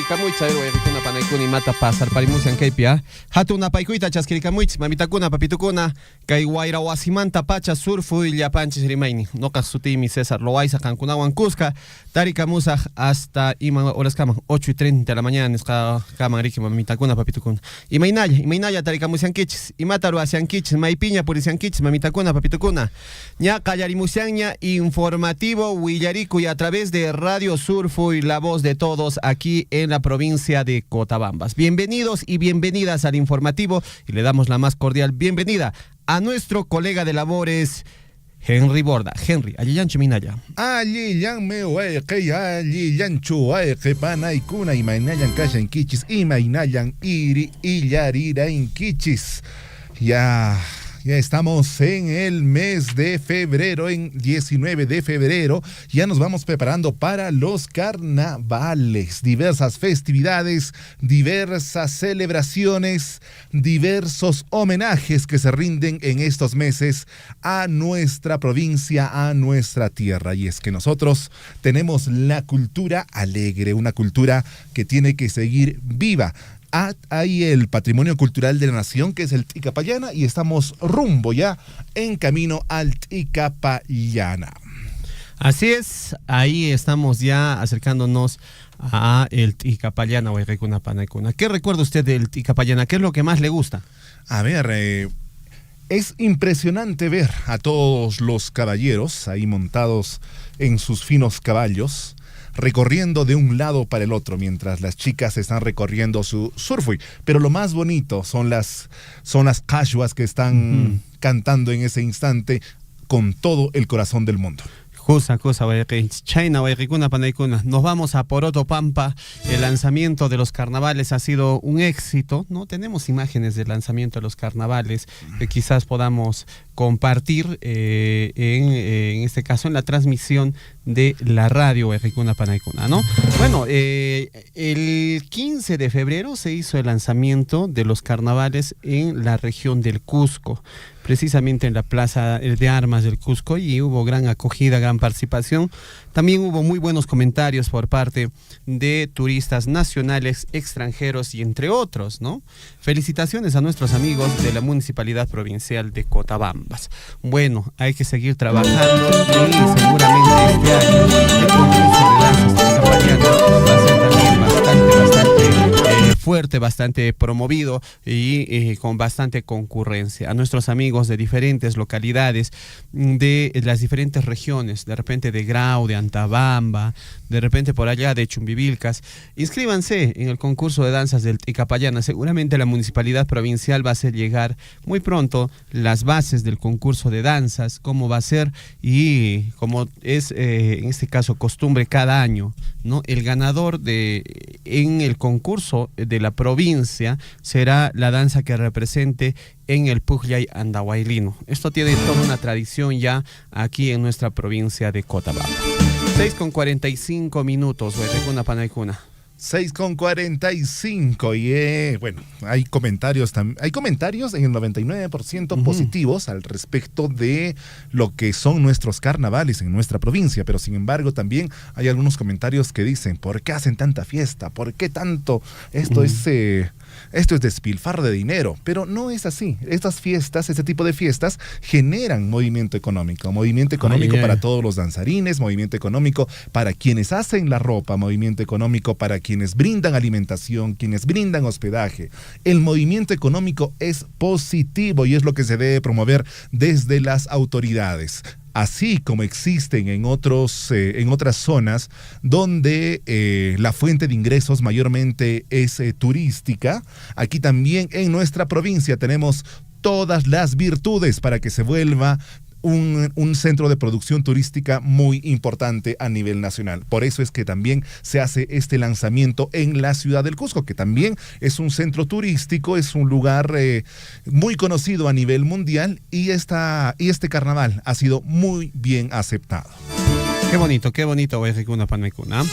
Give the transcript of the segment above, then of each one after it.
chaskirikamuich sayrikuna panaykuni mata pasarparimusan kaypi hatuna paykuyta chaskirikamuich mamitakuna papitukuna kay wayra wasimanta pacha surfuy llapanchis rimayni noqa sutiymi César Loaiza kankunawan kuska tarikamusaq hasta ima horas kaman 8:30 de la mañana nisqa kaman riki mamitakuna papitukuna imaynalla tarikamusankichis imata ruwasiankichis maypiña purisiankichis mamitakuna papitukuna ña qallarimusianña informativo Willaricuy a través de Radio Surfuy, la voz de todos aquí en la provincia de Cotabambas. Bienvenidos y bienvenidas al informativo y le damos la más cordial bienvenida a nuestro colega de labores Henry Borda. Henry, allillanchu minaya. Allillanme hueque, allillanchu hueque, panaykuna imaynayan kashankichis, imaynayan iri illarirainkichis. Ya estamos en el mes de febrero, en 19 de febrero, ya nos vamos preparando para los carnavales, diversas festividades, diversas celebraciones, diversos homenajes que se rinden en estos meses a nuestra provincia, a nuestra tierra. Y es que nosotros tenemos la cultura alegre, una cultura que tiene que seguir viva. Hay el patrimonio cultural de la nación, que es el Ticapayana, y estamos rumbo ya en camino al Ticapayana. Así es, ahí estamos ya acercándonos a el Ticapayana. ¿Qué recuerda usted del Ticapayana? ¿Qué es lo que más le gusta? A ver, es impresionante ver a todos los caballeros ahí montados en sus finos caballos, recorriendo de un lado para el otro, mientras las chicas están recorriendo su surfuy. Pero lo más bonito son las cashuas que están cantando en ese instante con todo el corazón del mundo. Nos vamos a Poroto Pampa. El lanzamiento de los carnavales ha sido un éxito, ¿no? Tenemos imágenes del lanzamiento de los carnavales que quizás podamos compartir en este caso en la transmisión de la radio Ejicuna Panaicuna, ¿no? Bueno, el 15 de febrero se hizo el lanzamiento de los carnavales en la región del Cusco, precisamente en la Plaza de Armas del Cusco, y hubo gran acogida, gran participación. También hubo muy buenos comentarios por parte de turistas nacionales, extranjeros y entre otros, ¿no? Felicitaciones a nuestros amigos de la Municipalidad Provincial de Cotabambas. Bueno, hay que seguir trabajando y seguramente este año el concurso de danzas ticapayana va a ser también bastante fuerte, bastante promovido y con bastante concurrencia. A nuestros amigos de diferentes localidades, de las diferentes regiones, de repente de Grau, de Antabamba, de repente por allá de Chumbivilcas, inscríbanse en el concurso de danzas del Ticapayana. Seguramente la Municipalidad Provincial va a hacer llegar muy pronto las bases del concurso de danzas, cómo va a ser, y como es en este caso costumbre cada año, ¿no? El ganador en el concurso de la provincia será la danza que represente en el Pucllay Andahuaylino. Esto tiene toda una tradición ya aquí en nuestra provincia de Cotabamba. 6:45, Huerrecuna Panaicuna. 6:45, y bueno, hay comentarios en el 99% positivos al respecto de lo que son nuestros carnavales en nuestra provincia, pero sin embargo también hay algunos comentarios que dicen: ¿por qué hacen tanta fiesta? ¿Por qué tanto? Esto es despilfarro de dinero. Pero no es así. Estas fiestas, este tipo de fiestas generan movimiento económico para todos los danzarines, movimiento económico para quienes hacen la ropa, movimiento económico para quienes brindan alimentación, quienes brindan hospedaje. El movimiento económico es positivo y es lo que se debe promover desde las autoridades. Así como existen en otras zonas donde la fuente de ingresos mayormente es turística, aquí también en nuestra provincia tenemos todas las virtudes para que se vuelva un centro de producción turística muy importante a nivel nacional. Por eso es que también se hace este lanzamiento en la ciudad del Cusco, que también es un centro turístico, es un lugar muy conocido a nivel mundial, y este carnaval ha sido muy bien aceptado. Qué bonito, Huerrecuna Panaicuna.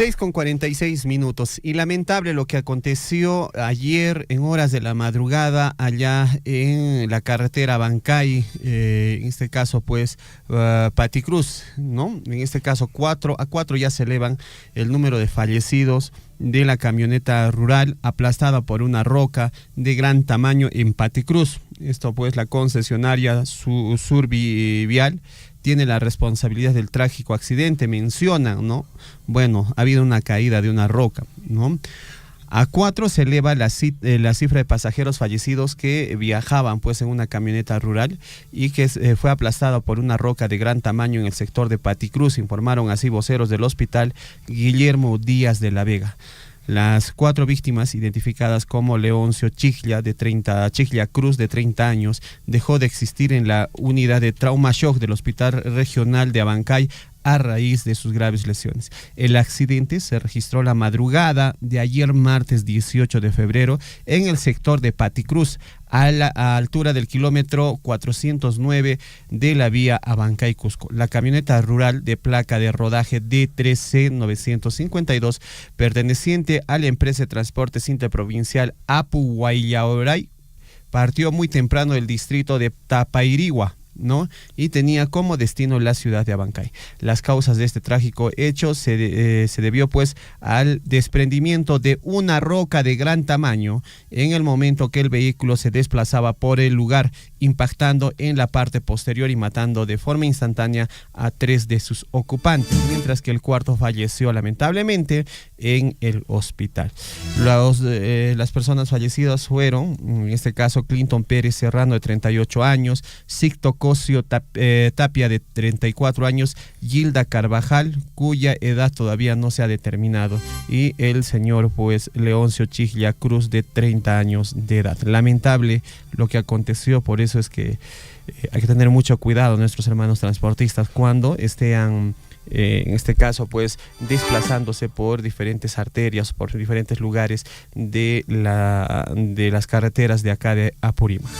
6:46. Y lamentable lo que aconteció ayer en horas de la madrugada allá en la carretera Abancay, en este caso pues Paticruz, ¿no? En este caso 4 ya se elevan el número de fallecidos de la camioneta rural aplastada por una roca de gran tamaño en Paticruz. Esto pues la concesionaria Survivial tiene la responsabilidad del trágico accidente, mencionan, ¿no? Bueno, ha habido una caída de una roca, ¿no? A 4 se eleva la cifra de pasajeros fallecidos que viajaban pues en una camioneta rural y que fue aplastada por una roca de gran tamaño en el sector de Paticruz, informaron así voceros del hospital Guillermo Díaz de la Vega. Las 4 víctimas, identificadas como Leoncio Chiglia Cruz, de 30 años, dejó de existir en la unidad de trauma shock del Hospital Regional de Abancay a raíz de sus graves lesiones. El accidente se registró la madrugada de ayer martes 18 de febrero en el sector de Paticruz, a altura del kilómetro 409 de la vía Abancay-Cusco. La camioneta rural de placa de rodaje D13-952, perteneciente a la empresa de transportes interprovincial Apu-Guayaoray, partió muy temprano del distrito de Tapairigua, ¿no? Y tenía como destino la ciudad de Abancay. Las causas de este trágico hecho se debió pues al desprendimiento de una roca de gran tamaño en el momento que el vehículo se desplazaba por el lugar, impactando en la parte posterior y matando de forma instantánea a 3 de sus ocupantes, mientras que el cuarto falleció lamentablemente en el hospital. Las personas fallecidas fueron, en este caso, Clinton Pérez Serrano, de 38 años, Sicto Cosio Tapia, de 34 años, Gilda Carvajal, cuya edad todavía no se ha determinado, y el señor pues Leoncio Chiglia Cruz, de 30 años de edad. Lamentable lo que aconteció, por eso es que hay que tener mucho cuidado nuestros hermanos transportistas cuando estén en este caso pues desplazándose por diferentes arterias, por diferentes lugares de las carreteras de acá de Apurímac.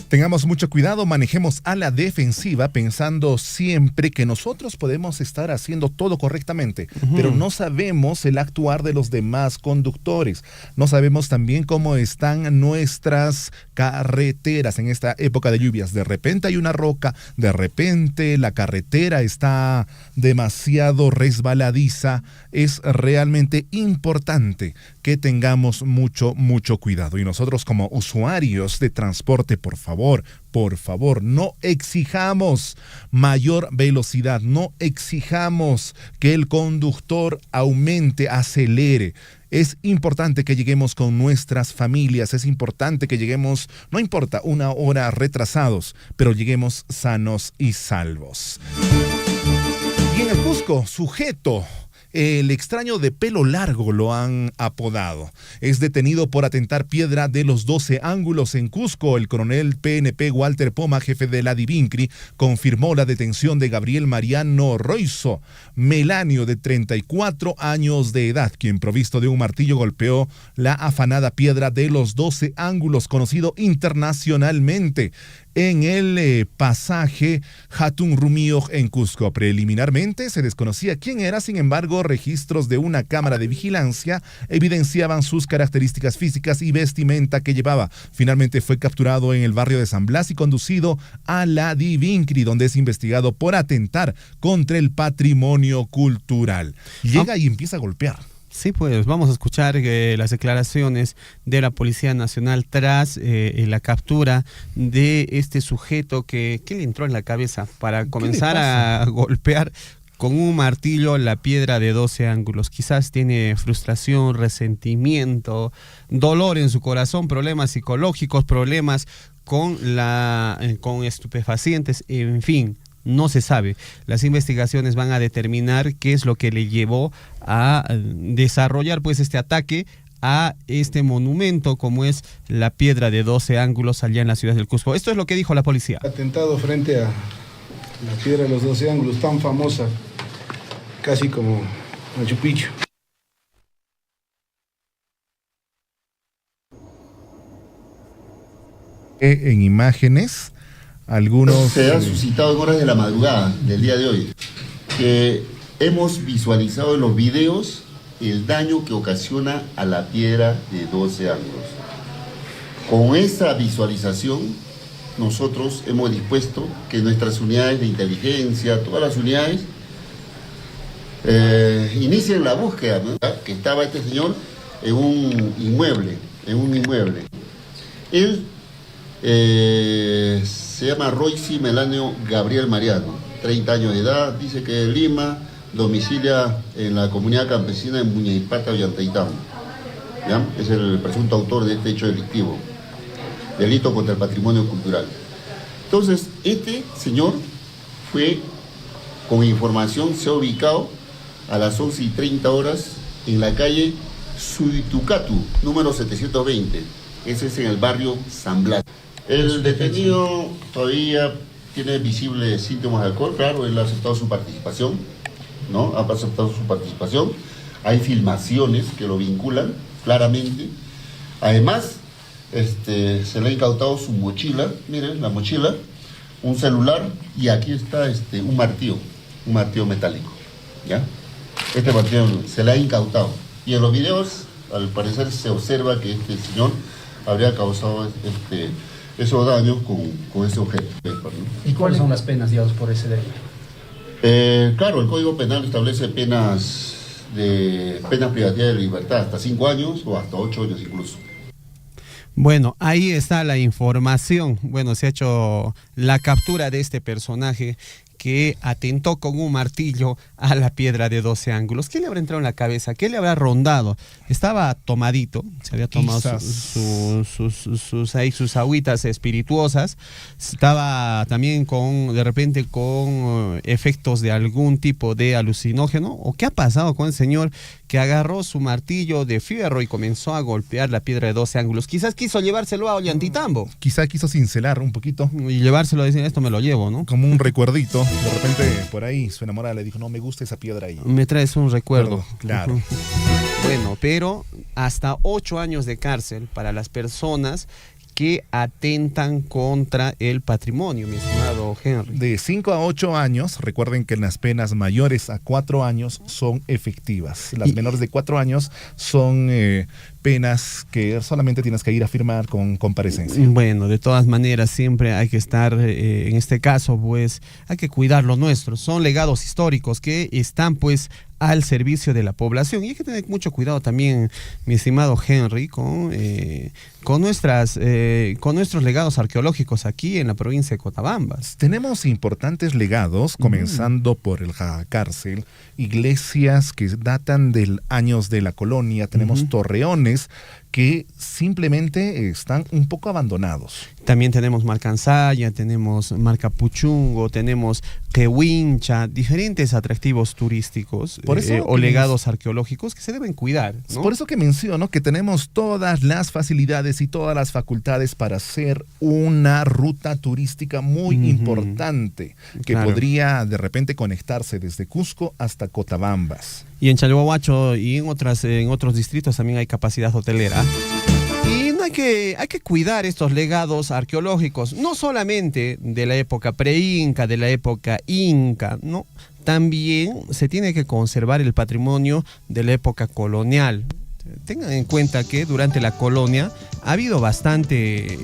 Tengamos mucho cuidado, manejemos a la defensiva pensando siempre que nosotros podemos estar haciendo todo correctamente, pero no sabemos el actuar de los demás conductores. No sabemos también cómo están nuestras carreteras en esta época de lluvias. De repente hay una roca, de repente la carretera está demasiado resbaladiza. Es realmente importante que tengamos mucho cuidado. Y nosotros como usuarios de transporte, por favor, no exijamos mayor velocidad, no exijamos que el conductor aumente, acelere. Es importante que lleguemos con nuestras familias, es importante que lleguemos, no importa, 1 hora retrasados, pero lleguemos sanos y salvos. Y en el Cusco, sujeto, el extraño de pelo largo lo han apodado. Es detenido por atentar piedra de los 12 ángulos en Cusco. El coronel PNP Walter Poma, jefe de la Divincri, confirmó la detención de Gabriel Mariano Roizo Melanio, de 34 años de edad, quien provisto de un martillo golpeó la afanada piedra de los 12 ángulos, conocido internacionalmente, en el pasaje Hatun Rumio en Cusco. Preliminarmente se desconocía quién era, sin embargo, registros de una cámara de vigilancia evidenciaban sus características físicas y vestimenta que llevaba. Finalmente fue capturado en el barrio de San Blas y conducido a la Divincri, donde es investigado por atentar contra el patrimonio cultural. Llega y empieza a golpear. Sí, pues vamos a escuchar las declaraciones de la Policía Nacional tras la captura de este sujeto que le entró en la cabeza para comenzar a golpear con un martillo la piedra de 12 ángulos. Quizás tiene frustración, resentimiento, dolor en su corazón, problemas psicológicos, problemas con estupefacientes, en fin. No se sabe. Las investigaciones van a determinar qué es lo que le llevó a desarrollar pues este ataque a este monumento como es la piedra de 12 ángulos allá en la ciudad del Cusco. Esto es lo que dijo la policía. Atentado frente a la piedra de los 12 ángulos, tan famosa, casi como Machu Picchu. En imágenes, algunos... Se han suscitado en horas de la madrugada del día de hoy, que hemos visualizado en los videos el daño que ocasiona a la piedra de 12 ángulos. Con esa visualización, nosotros hemos dispuesto que nuestras unidades de inteligencia, todas las unidades, inicien la búsqueda, ¿no? Que estaba este señor en un inmueble. Él se llama Royce Melanio Gabriel Mariano, 30 años de edad, dice que es de Lima, domicilia en la comunidad campesina en Muñaipata, Ollantaytambo. ¿Ya? Es el presunto autor de este hecho delictivo, delito contra el patrimonio cultural. Entonces, este señor fue, con información, se ha ubicado a las 11:30 en la calle Suitucatu, número 720. Ese es en el barrio San Blas. El detenido todavía tiene visibles síntomas de alcohol, claro, él ha aceptado su participación, ¿no? Ha aceptado su participación. Hay filmaciones que lo vinculan claramente. Además, se le ha incautado su mochila, miren, la mochila, un celular y aquí está un martillo metálico, ¿ya? Este martillo se le ha incautado. Y en los videos, al parecer, se observa que este señor habría causado esos daños con ese objeto, ¿no? ¿Y cuáles son las penas, digamos, por ese delito? Claro, el Código Penal establece penas privativas de libertad, hasta 5 años o hasta 8 años incluso. Bueno, ahí está la información. Bueno, se ha hecho la captura de este personaje que atentó con un martillo a la piedra de 12 ángulos. ¿Qué le habrá entrado en la cabeza? ¿Qué le habrá rondado? Estaba tomadito, se había tomado sus agüitas espirituosas. Estaba también de repente con efectos de algún tipo de alucinógeno. ¿O qué ha pasado con el señor que agarró su martillo de fierro y comenzó a golpear la piedra de 12 ángulos? Quizás quiso llevárselo a Ollantaytambo. Quizá quiso cincelar un poquito. Y llevárselo a decir, esto me lo llevo, ¿no? Como un recuerdito. De repente, por ahí, su enamorada le dijo, no, me gusta esa piedra ahí. Me traes un recuerdo. Claro. Bueno, pero hasta 8 años de cárcel para las personas que atentan contra el patrimonio, mi estimado Henry. De 5 a 8 años, recuerden que las penas mayores a 4 años son efectivas. Las menores de 4 años son penas que solamente tienes que ir a firmar con comparecencia. Bueno, de todas maneras, siempre hay que estar, en este caso, pues, hay que cuidar lo nuestro. Son legados históricos que están, pues, al servicio de la población. Y hay que tener mucho cuidado también, mi estimado Henry, con nuestros legados arqueológicos aquí en la provincia de Cotabamba. Tenemos importantes legados, comenzando por el Jacárcel, iglesias que datan de años de la colonia, tenemos torreones que simplemente están un poco abandonados. También tenemos Malcansaya, tenemos Marcapuchungo, tenemos Quehuincha, diferentes atractivos turísticos o legados arqueológicos que se deben cuidar, ¿no? Por eso que menciono que tenemos todas las facilidades y todas las facultades para hacer una ruta turística muy importante que podría de repente conectarse desde Cusco hasta Cotabambas. Y en Chalhuahuacho y en otros distritos también hay capacidad hotelera. Y no hay que cuidar estos legados arqueológicos, no solamente de la época pre-inca, de la época inca, ¿no? También se tiene que conservar el patrimonio de la época colonial. Tengan en cuenta que durante la colonia ha habido bastante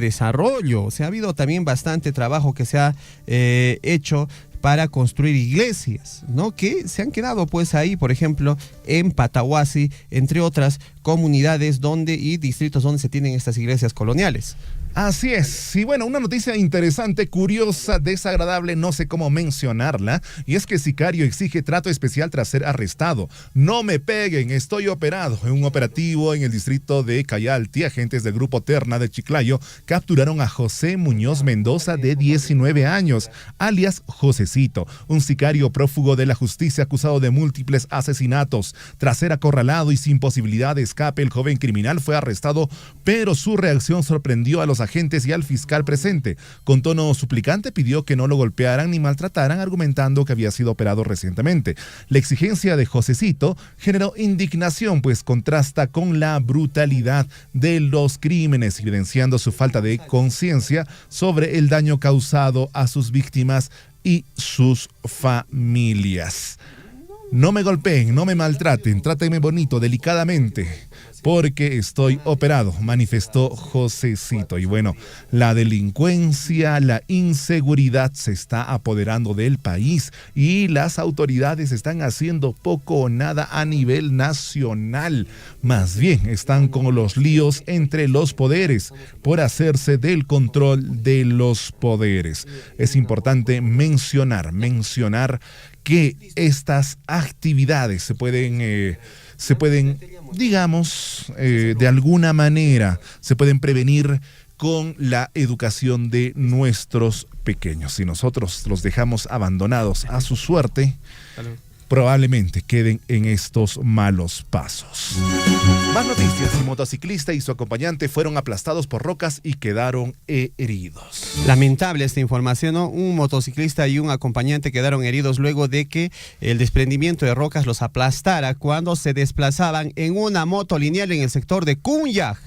desarrollo, ha habido también bastante trabajo que se ha hecho para construir iglesias, ¿no? Que se han quedado pues ahí, por ejemplo, en Patahuasi, entre otras comunidades y distritos donde se tienen estas iglesias coloniales. Así es. Y bueno, una noticia interesante, curiosa, desagradable, no sé cómo mencionarla, y es que sicario exige trato especial tras ser arrestado. No me peguen, estoy operado. En un operativo en el distrito de Cayalti, agentes del grupo Terna de Chiclayo capturaron a José Muñoz Mendoza, de 19 años, alias Josecito, un sicario prófugo de la justicia acusado de múltiples asesinatos. Tras ser acorralado y sin posibilidad de escape, el joven criminal fue arrestado, pero su reacción sorprendió a los agentes y al fiscal presente. Con tono suplicante pidió que no lo golpearan ni maltrataran, argumentando que había sido operado recientemente. La exigencia de Josecito generó indignación, pues contrasta con la brutalidad de los crímenes, evidenciando su falta de conciencia sobre el daño causado a sus víctimas y sus familias. No me golpeen, no me maltraten, trátenme bonito, delicadamente, porque estoy operado, manifestó Josecito. Y bueno, la delincuencia, la inseguridad se está apoderando del país y las autoridades están haciendo poco o nada a nivel nacional. Más bien, están con los líos entre los poderes por hacerse del control de los poderes. Es importante mencionar que estas actividades se pueden, digamos, de alguna manera, se pueden prevenir con la educación de nuestros pequeños. Si nosotros los dejamos abandonados a su suerte, probablemente queden en estos malos pasos. Más noticias. Un motociclista y su acompañante fueron aplastados por rocas y quedaron heridos. Lamentable esta información, ¿no? Un motociclista y un acompañante quedaron heridos luego de que el desprendimiento de rocas los aplastara cuando se desplazaban en una moto lineal en el sector de Cunyac.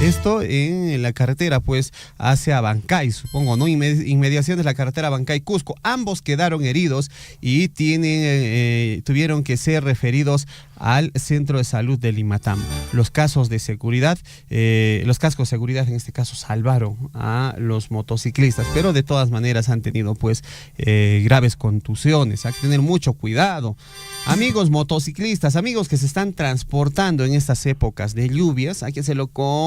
Esto en la carretera, pues, hacia Abancay, supongo, ¿no? Inmediaciones de la carretera Abancay-Cusco. Ambos quedaron heridos y tuvieron que ser referidos al Centro de Salud de Limatam. Los cascos de seguridad en este caso salvaron a los motociclistas, pero de todas maneras han tenido, pues, graves contusiones. Hay que tener mucho cuidado. Amigos motociclistas, amigos que se están transportando en estas épocas de lluvias, hay que hacerlo con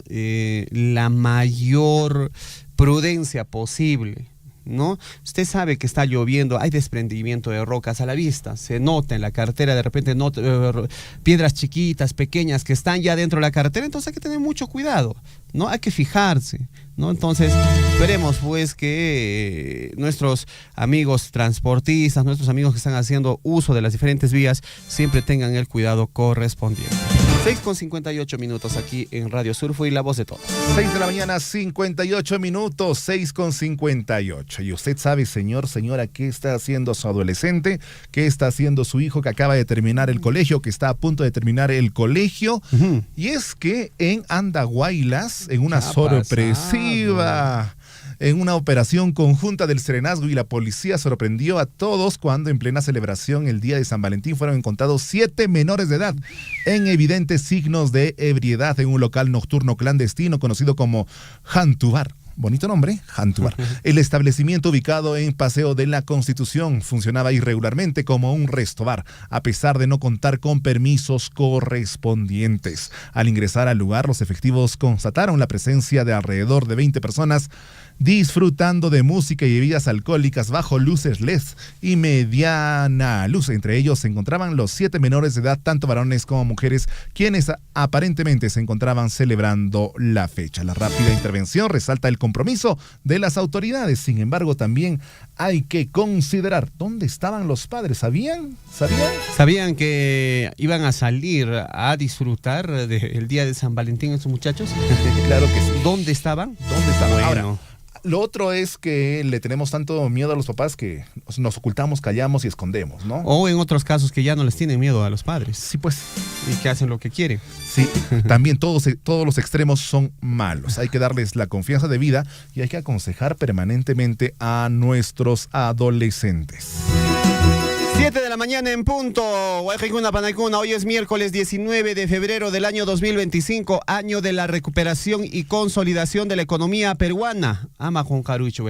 la mayor prudencia posible, ¿no? Usted sabe que está lloviendo, hay desprendimiento de rocas a la vista, se nota en la carretera, de repente piedras chiquitas, pequeñas que están ya dentro de la carretera, entonces hay que tener mucho cuidado, ¿no? Hay que fijarse, ¿no? Entonces, esperemos pues que nuestros amigos transportistas, nuestros amigos que están haciendo uso de las diferentes vías, siempre tengan el cuidado correspondiente. 6:58 aquí en Radio Surfo y La Voz de Todos. 6 de la mañana, 58 minutos, 6:58. Y usted sabe, señor, señora, qué está haciendo su adolescente, qué está haciendo su hijo que acaba de terminar el colegio, que está a punto de terminar el colegio. Uh-huh. Y es que en Andahuaylas, en una sorpresiva... En una operación conjunta del Serenazgo y la policía sorprendió a todos cuando en plena celebración el día de San Valentín fueron encontrados 7 menores de edad en evidentes signos de ebriedad en un local nocturno clandestino conocido como Hantubar. Bonito nombre, Hantubar. El establecimiento ubicado en Paseo de la Constitución funcionaba irregularmente como un restobar, a pesar de no contar con permisos correspondientes. Al ingresar al lugar, los efectivos constataron la presencia de alrededor de 20 personas disfrutando de música y bebidas alcohólicas bajo luces LED y mediana luz. Entre ellos se encontraban los 7 menores de edad, tanto varones como mujeres, quienes aparentemente se encontraban celebrando la fecha. La rápida intervención resalta el compromiso de las autoridades. Sin embargo, también hay que considerar dónde estaban los padres. ¿Sabían que iban a salir a disfrutar del día de San Valentín estos muchachos? Claro que sí. ¿Dónde estaban? Bueno. Ahora, lo otro es que le tenemos tanto miedo a los papás que nos ocultamos, callamos y escondemos, ¿no? O en otros casos que ya no les tienen miedo a los padres. Sí, pues. Y que hacen lo que quieren. Sí, también todos los extremos son malos. Hay que darles la confianza de vida y hay que aconsejar permanentemente a nuestros adolescentes. 7 de la mañana en punto. Hoy es miércoles 19 de febrero del año 2025, año de la recuperación y consolidación de la economía peruana. Ama con Carucho,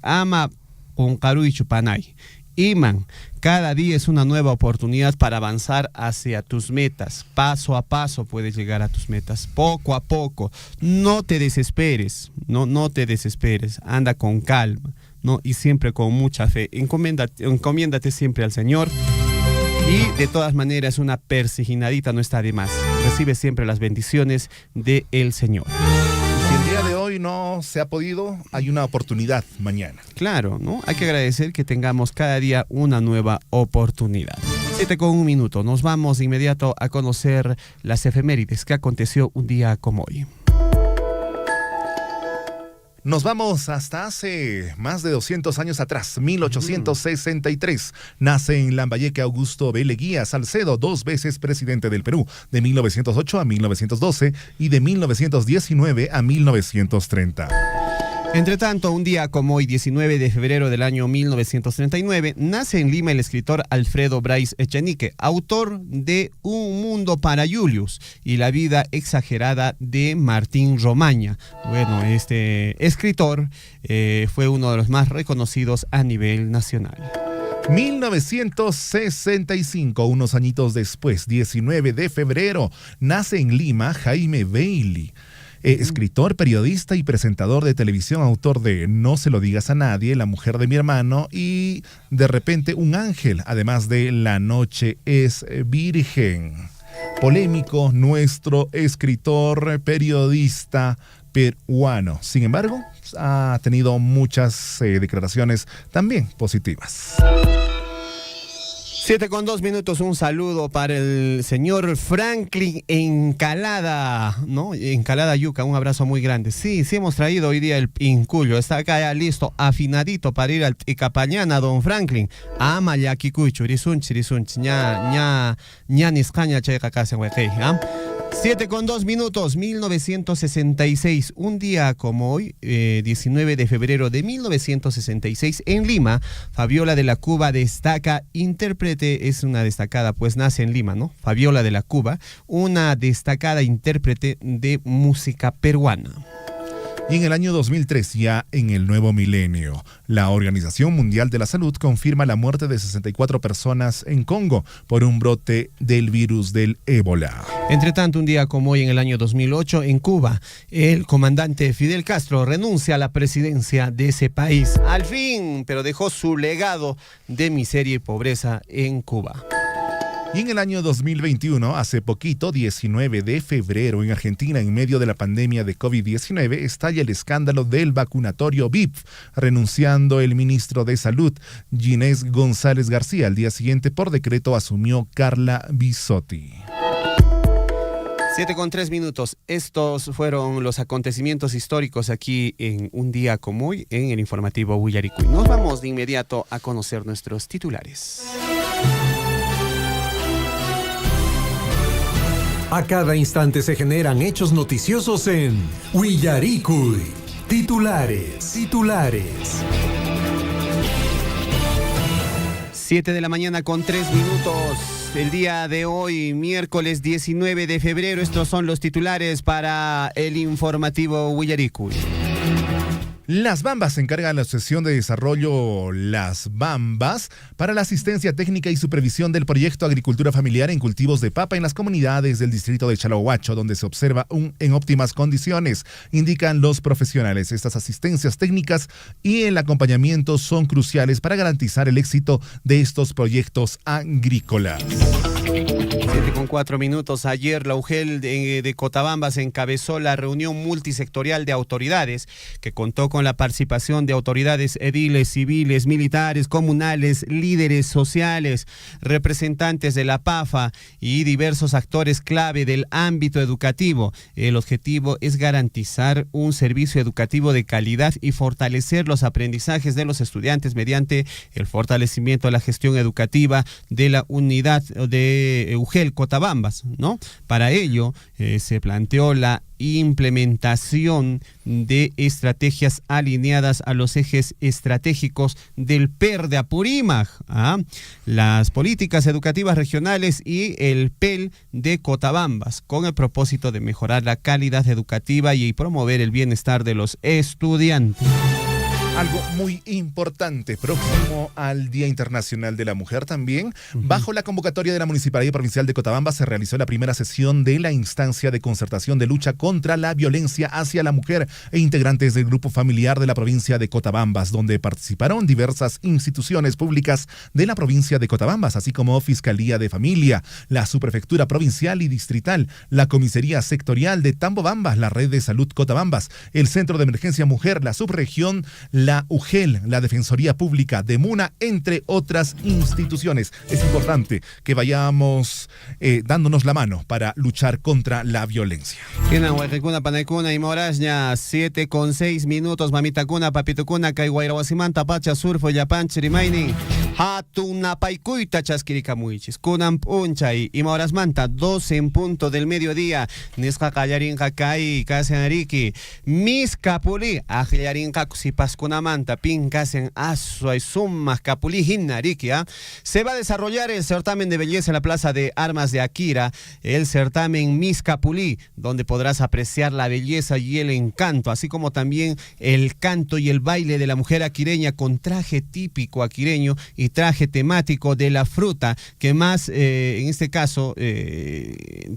ama con Carucho Panay. Iman, cada día es una nueva oportunidad para avanzar hacia tus metas. Paso a paso puedes llegar a tus metas, poco a poco. No te desesperes, no te desesperes. Anda con calma, ¿no? Y siempre con mucha fe. Encomiéndate siempre al Señor. Y de todas maneras, una persignadita no está de más. Recibe siempre las bendiciones del Señor. Si el día de hoy no se ha podido, hay una oportunidad mañana. Claro, ¿no? Hay que agradecer que tengamos cada día una nueva oportunidad. 7:01. Nos vamos de inmediato a conocer las efemérides que aconteció un día como hoy. Nos vamos hasta hace más de 200 años atrás, 1863. Nace en Lambayeque Augusto B. Leguía Salcedo, 2 veces presidente del Perú, de 1908 a 1912 y de 1919 a 1930. Entre tanto, un día como hoy, 19 de febrero del año 1939, nace en Lima el escritor Alfredo Bryce Echenique, autor de Un mundo para Julius y La vida exagerada de Martín Romaña. Bueno, este escritor fue uno de los más reconocidos a nivel nacional. 1965, unos añitos después, 19 de febrero, nace en Lima Jaime Bailey. Escritor, periodista y presentador de televisión, autor de No se lo digas a nadie, La mujer de mi hermano y De repente un ángel, además de La noche es virgen. Polémico, nuestro escritor, periodista peruano. Sin embargo, ha tenido muchas declaraciones también positivas. 7:02, un saludo para el señor Franklin Encalada, ¿no? Encalada Yuca, un abrazo muy grande. Sí, hemos traído hoy día el pincullo, está acá ya listo, afinadito para ir al Icapañana, don Franklin. Ama ya kikuchu, risunch, ña niscaña checa casa en huequey, ¿ah? 7:02, 1966, un día como hoy, 19 de febrero de 1966, en Lima, Fabiola de la Cuba destaca, intérprete, es una destacada, pues nace en Lima, ¿no? Fabiola de la Cuba, una destacada intérprete de música peruana. Y en el año 2003, ya en el nuevo milenio, la Organización Mundial de la Salud confirma la muerte de 64 personas en Congo por un brote del virus del ébola. Entre tanto, un día como hoy en el año 2008, en Cuba, el comandante Fidel Castro renuncia a la presidencia de ese país. Al fin, pero dejó su legado de miseria y pobreza en Cuba. Y en el año 2021, hace poquito, 19 de febrero, en Argentina, en medio de la pandemia de COVID-19, estalla el escándalo del vacunatorio VIP, renunciando el ministro de Salud, Ginés González García. Al día siguiente, por decreto, asumió Carla Bisotti. 7:03. Estos fueron los acontecimientos históricos aquí en un día como hoy en el informativo Huillaricuy. Nos vamos de inmediato a conocer nuestros titulares. A cada instante se generan hechos noticiosos en Huillaricuy. Titulares. 7:03 el día de hoy, miércoles 19 de febrero. Estos son los titulares para el informativo Huillaricuy. Las Bambas se encargan la Asociación de Desarrollo Las Bambas para la asistencia técnica y supervisión del proyecto Agricultura Familiar en cultivos de papa en las comunidades del distrito de Chalahuacho, donde se observa en óptimas condiciones, indican los profesionales. Estas asistencias técnicas y el acompañamiento son cruciales para garantizar el éxito de estos proyectos agrícolas. 7:04. Ayer la UGEL de Cotabambas encabezó la reunión multisectorial de autoridades que contó con la participación de autoridades ediles, civiles, militares, comunales, líderes sociales, representantes de la PAFA y diversos actores clave del ámbito educativo. El objetivo es garantizar un servicio educativo de calidad y fortalecer los aprendizajes de los estudiantes mediante el fortalecimiento de la gestión educativa de la unidad de UGEL Cotabambas, ¿no? Para ello se planteó la implementación de estrategias alineadas a los ejes estratégicos del PER de Apurímac, las políticas educativas regionales y el PEL de Cotabambas, con el propósito de mejorar la calidad educativa y promover el bienestar de los estudiantes. Algo muy importante, próximo al Día Internacional de la Mujer también, bajo la convocatoria de la Municipalidad Provincial de Cotabambas se realizó la primera sesión de la instancia de concertación de lucha contra la violencia hacia la mujer e integrantes del grupo familiar de la provincia de Cotabambas, donde participaron diversas instituciones públicas de la provincia de Cotabambas, así como Fiscalía de Familia, la Subprefectura Provincial y Distrital, la Comisaría Sectorial de Tambobambas, la Red de Salud Cotabambas, el Centro de Emergencia Mujer, la Subregión, la UGEL, la Defensoría Pública de Muna, entre otras instituciones. Es importante que vayamos dándonos la mano para luchar contra la violencia. 7:06, mamita cuna, papito cuna, Kaihuayrahuasimanta, Pacha, Surfo, Yapan, Chirimaini. Hatunapaikuita chasquiricamuichis. Kunan punchay. Y horas manta, 12 en punto del mediodía. Nisqa callarinqa kai, casen ariki. Mis capuli, ajillarinqa kusipaskunamanta, pin casen asuay sumas capuli hinariki. Se va a desarrollar el certamen de belleza en la Plaza de Armas de Akira, el certamen Miss Capulí, donde podrás apreciar la belleza y el encanto, así como también el canto y el baile de la mujer aquireña con traje típico aquireño y traje temático de la fruta que más, en este caso,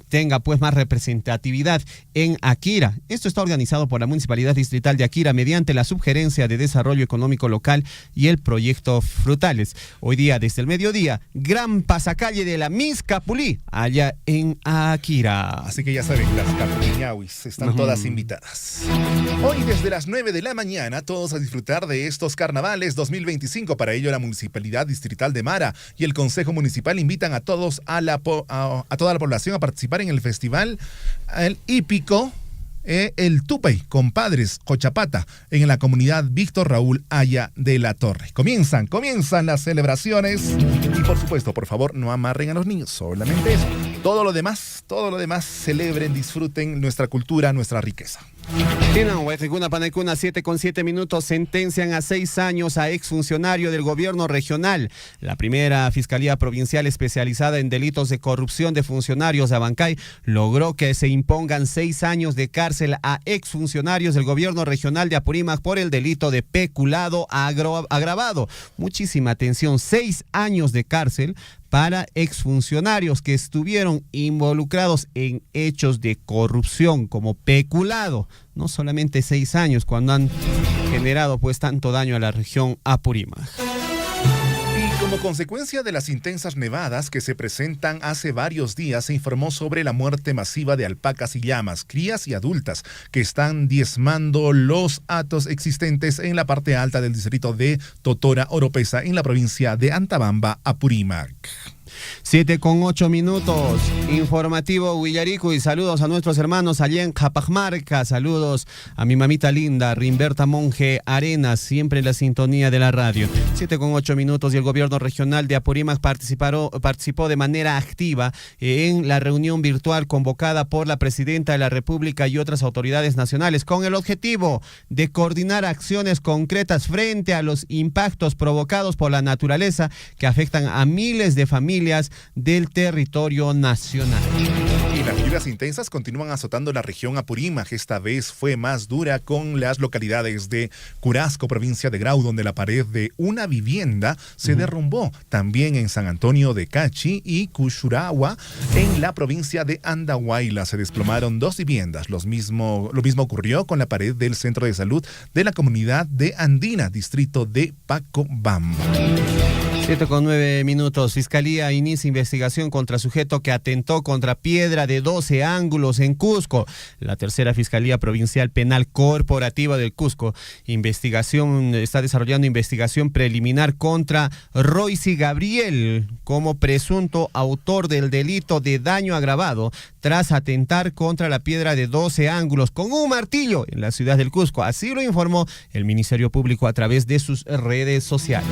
tenga pues más representatividad en Akira. Esto está organizado por la Municipalidad Distrital de Akira mediante la Subgerencia de Desarrollo Económico Local y el Proyecto Frutales. Hoy día, desde el mediodía, gran pasacalle de la Miss Capulí, allá en Akira. Así que ya saben, las capuliñawis están todas invitadas. Hoy desde las 9 de la mañana, todos a disfrutar de estos carnavales 2025. Para ello, la Municipalidad Distrital de Mara y el Consejo Municipal invitan a todos, a toda la población a participar en el festival el hípico, el Tupay, compadres, Cochapata, en la comunidad Víctor Raúl Aya de la Torre. Comienzan las celebraciones y por supuesto, por favor, no amarren a los niños, solamente eso. Todo lo demás, celebren, disfruten nuestra cultura, nuestra riqueza. 7:07 sentencian a 6 años a exfuncionario del gobierno regional. La primera Fiscalía Provincial especializada en delitos de corrupción de funcionarios de Abancay logró que se impongan 6 años de cárcel a exfuncionarios del gobierno regional de Apurímac por el delito de peculado agravado. Muchísima atención, 6 años de cárcel para exfuncionarios que estuvieron involucrados en hechos de corrupción como peculado. No solamente 6 años cuando han generado pues tanto daño a la región Apurímac. Como consecuencia de las intensas nevadas que se presentan hace varios días, se informó sobre la muerte masiva de alpacas y llamas, crías y adultas, que están diezmando los hatos existentes en la parte alta del distrito de Totora Oropesa, en la provincia de Antabamba, Apurímac. 7:08. Informativo Huillarico y saludos a nuestros hermanos allá en Japajmarca. Saludos a mi mamita linda, Rimberta Monge Arenas, siempre en la sintonía de la radio. 7:08 y el gobierno regional de Apurímac participó de manera activa en la reunión virtual convocada por la Presidenta de la República y otras autoridades nacionales con el objetivo de coordinar acciones concretas frente a los impactos provocados por la naturaleza que afectan a miles de familias del territorio nacional. Y las lluvias intensas continúan azotando la región Apurímac. Esta vez fue más dura con las localidades de Curasco, provincia de Grau, donde la pared de una vivienda se derrumbó. También en San Antonio de Cachi y Cushuragua, en la provincia de Andahuayla, se desplomaron 2 viviendas. Lo mismo ocurrió con la pared del centro de salud de la comunidad de Andina, distrito de Pacobamba. 7:09. Fiscalía inicia investigación contra sujeto que atentó contra piedra de 12 ángulos en Cusco. La tercera Fiscalía Provincial Penal Corporativa del Cusco está desarrollando investigación preliminar contra Royce Gabriel como presunto autor del delito de daño agravado tras atentar contra la piedra de 12 ángulos con un martillo en la ciudad del Cusco. Así lo informó el Ministerio Público a través de sus redes sociales.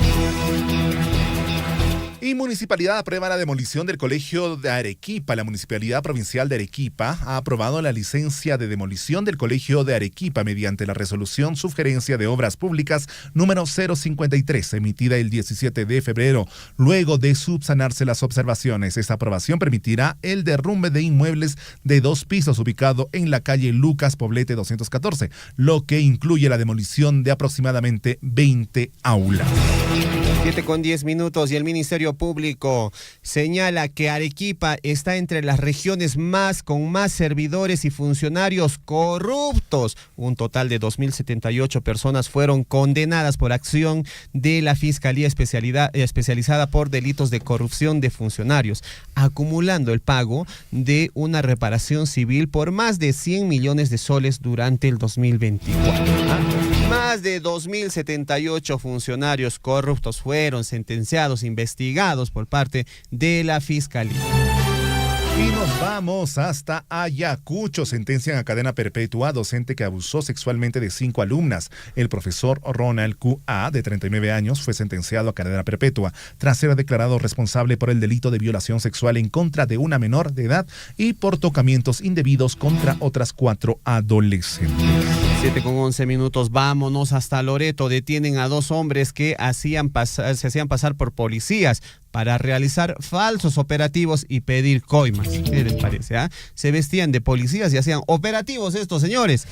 Y Municipalidad aprueba la demolición del Colegio de Arequipa. La Municipalidad Provincial de Arequipa ha aprobado la licencia de demolición del Colegio de Arequipa mediante la resolución Subgerencia de Obras Públicas número 053, emitida el 17 de febrero, luego de subsanarse las observaciones. Esta aprobación permitirá el derrumbe de inmuebles de 2 pisos ubicado en la calle Lucas Poblete 214, lo que incluye la demolición de aproximadamente 20 aulas. 7:10 y el Ministerio Público señala que Arequipa está entre las regiones con más servidores y funcionarios corruptos. Un total de 2.078 personas fueron condenadas por acción de la Fiscalía especializada por delitos de corrupción de funcionarios, acumulando el pago de una reparación civil por más de 100 millones de soles durante el 2024. Más de 2.078 funcionarios corruptos fueron sentenciados, investigados por parte de la Fiscalía. Y nos vamos hasta Ayacucho. Sentencian a cadena perpetua a docente que abusó sexualmente de 5 alumnas. El profesor Ronald Q.A., de 39 años, fue sentenciado a cadena perpetua tras ser declarado responsable por el delito de violación sexual en contra de una menor de edad y por tocamientos indebidos contra otras 4 adolescentes. 7:11. Vámonos hasta Loreto. Detienen a 2 hombres que se hacían pasar por policías para realizar falsos operativos y pedir coimas. ¿Qué les parece? Se vestían de policías y hacían operativos estos señores,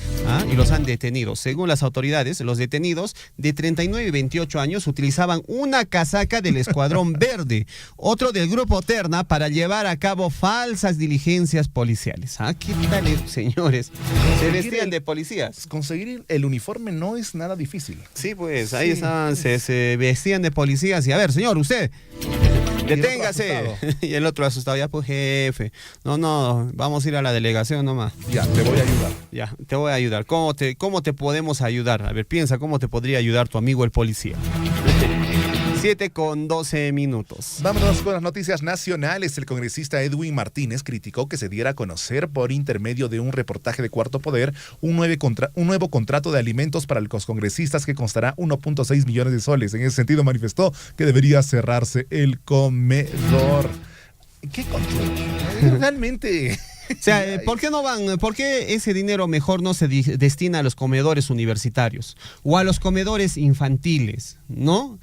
y los han detenido. Según las autoridades, los detenidos de 39 y 28 años utilizaban una casaca del Escuadrón Verde, otro del Grupo Terna, para llevar a cabo falsas diligencias policiales. ¿Qué tal, señores? Se vestían de policías. Conseguir el uniforme no es nada difícil. Sí, pues ahí estaban, se vestían de policías y a ver, señor, usted, deténgase. Y el otro asustado, ya pues jefe, no, vamos a ir a la delegación nomás. Ya, te voy a ayudar. Ya, te voy a ayudar. ¿Cómo te podemos ayudar? A ver, piensa, ¿cómo te podría ayudar tu amigo el policía? 7:12. Vámonos con las noticias nacionales. El congresista Edwin Martínez criticó que se diera a conocer por intermedio de un reportaje de Cuarto Poder un nuevo contrato de alimentos para los congresistas que constará 1.6 millones de soles. En ese sentido manifestó que debería cerrarse el comedor. ¿Qué control? Realmente... O sea, ¿por qué ese dinero mejor no se destina a los comedores universitarios o a los comedores infantiles, ¿no?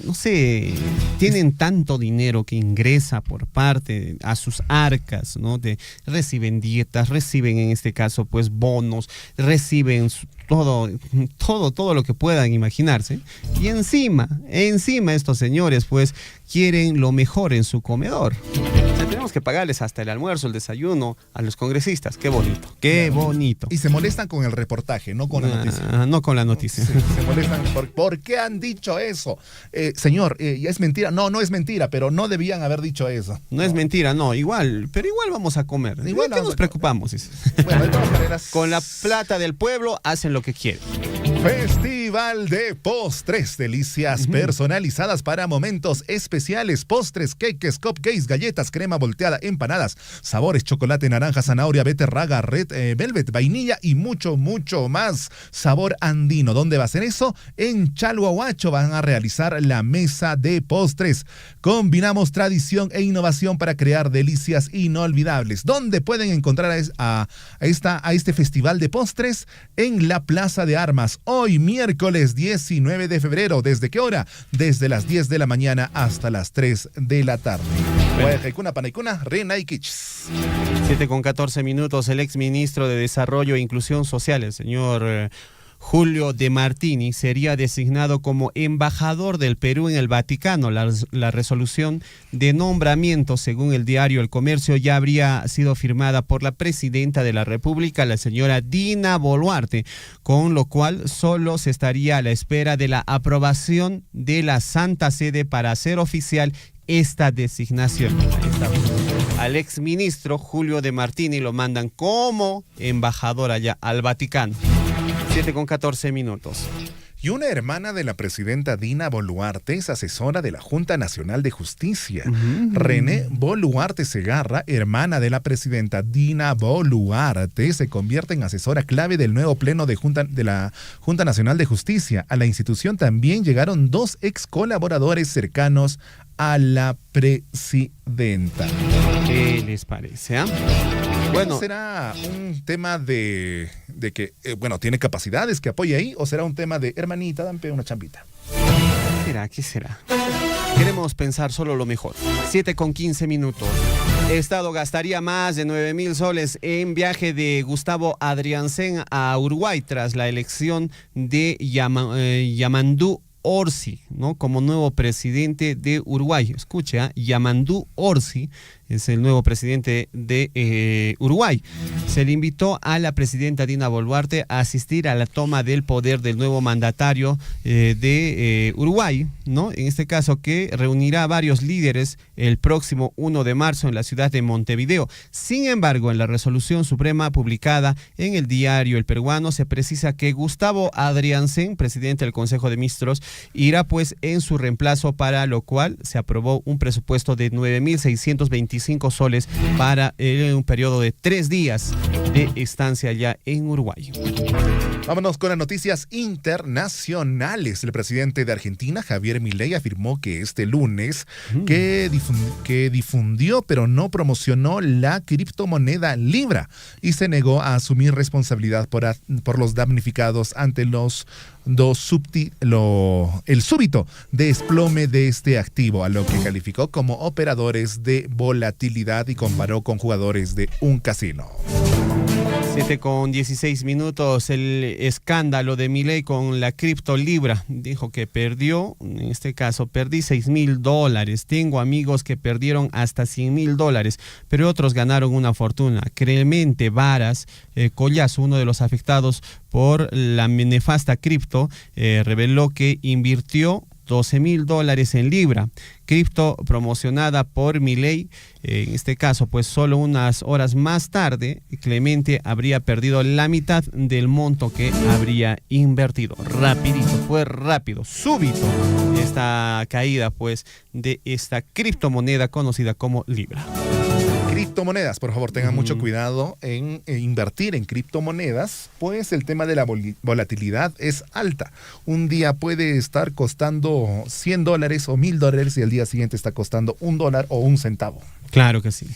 No sé, tienen tanto dinero que ingresa por parte a sus arcas, ¿no? Reciben dietas, reciben en este caso pues bonos, reciben todo lo que puedan imaginarse, y encima estos señores pues quieren lo mejor en su comedor. O sea, tenemos que pagarles hasta el almuerzo, el desayuno a los congresistas. Qué bonito. Y se molestan con el reportaje, no con la noticia. No con la noticia. Sí, se molestan ¿por qué han dicho eso? Señor, ¿ya es mentira? No es mentira, pero no debían haber dicho eso. No es mentira, no, pero igual vamos a comer. Igual ¿De qué nos preocupamos? Bueno, de todas maneras... Con la plata del pueblo hacen lo que quieren. Festival de postres, delicias personalizadas para momentos especiales, postres, cakes, cupcakes, galletas, crema volteada, empanadas, sabores, chocolate, naranja, zanahoria, beterraga, red velvet, vainilla y mucho más. Sabor andino. ¿Dónde va a ser eso? En Chalhuahuacho van a realizar la mesa de postres. Combinamos tradición e innovación para crear delicias inolvidables. ¿Dónde pueden encontrar a este festival de postres? En la Plaza de Armas. Hoy, miércoles 19 de febrero. ¿Desde qué hora? Desde las 10 de la mañana hasta las 3 de la tarde. Guayacaicuna, Panaicuna, Renaiquichis. 7:14. El exministro de Desarrollo e Inclusión Social, el señor Julio de Martini, sería designado como embajador del Perú en el Vaticano. La resolución de nombramiento, según el diario El Comercio, ya habría sido firmada por la presidenta de la República, la señora Dina Boluarte, con lo cual solo se estaría a la espera de la aprobación de la Santa Sede para hacer oficial esta designación. Al exministro Julio de Martini lo mandan como embajador allá al Vaticano. 7:14. Y una hermana de la presidenta Dina Boluarte es asesora de la Junta Nacional de Justicia. René Boluarte Segarra, hermana de la presidenta Dina Boluarte, se convierte en asesora clave del nuevo pleno de la Junta Nacional de Justicia. A la institución también llegaron 2 ex colaboradores cercanos a la presidenta. ¿Qué les parece? Bueno, ¿será un tema de que, tiene capacidades que apoye ahí, o será un tema de, hermanita, dame una chambita? ¿Qué será? Queremos pensar solo lo mejor. 7:15. Estado gastaría más de 9,000 soles en viaje de Gustavo Adrianzen a Uruguay tras la elección de Yamandú Orsi, ¿no? Como nuevo presidente de Uruguay. Escuche, Yamandú Orsi es el nuevo presidente de Uruguay. Se le invitó a la presidenta Dina Boluarte a asistir a la toma del poder del nuevo mandatario de Uruguay, ¿no? En este caso, que reunirá a varios líderes el próximo 1 de marzo en la ciudad de Montevideo. Sin embargo, en la resolución suprema publicada en el diario El Peruano se precisa que Gustavo Adriansen, presidente del Consejo de Ministros, irá pues en su reemplazo, para lo cual se aprobó un presupuesto de 9.625 soles para un periodo de 3 días de estancia allá en Uruguay. Vámonos con las noticias internacionales. El presidente de Argentina, Javier Milei, afirmó que este lunes que difundió pero no promocionó la criptomoneda Libra y se negó a asumir responsabilidad por los damnificados ante el súbito desplome de este activo, a lo que calificó como operadores de volatilidad y comparó con jugadores de un casino. 7:16, el escándalo de Milei con la cripto Libra. Dijo que perdió, en este caso, perdí $6,000. Tengo amigos que perdieron hasta $100,000, pero otros ganaron una fortuna. Clemente Varas Collazo, uno de los afectados por la nefasta cripto, reveló que invirtió $12,000 en Libra, cripto promocionada por Milei. En este caso, pues solo unas horas más tarde, Clemente habría perdido la mitad del monto que habría invertido. Rapidito, fue rápido, súbito esta caída pues de esta criptomoneda conocida como Libra. Criptomonedas, por favor, tengan mucho cuidado en invertir en criptomonedas, pues el tema de la volatilidad es alta. Un día puede estar costando $100 o $1,000 y al día siguiente está costando $1 o 1 centavo. Claro que sí.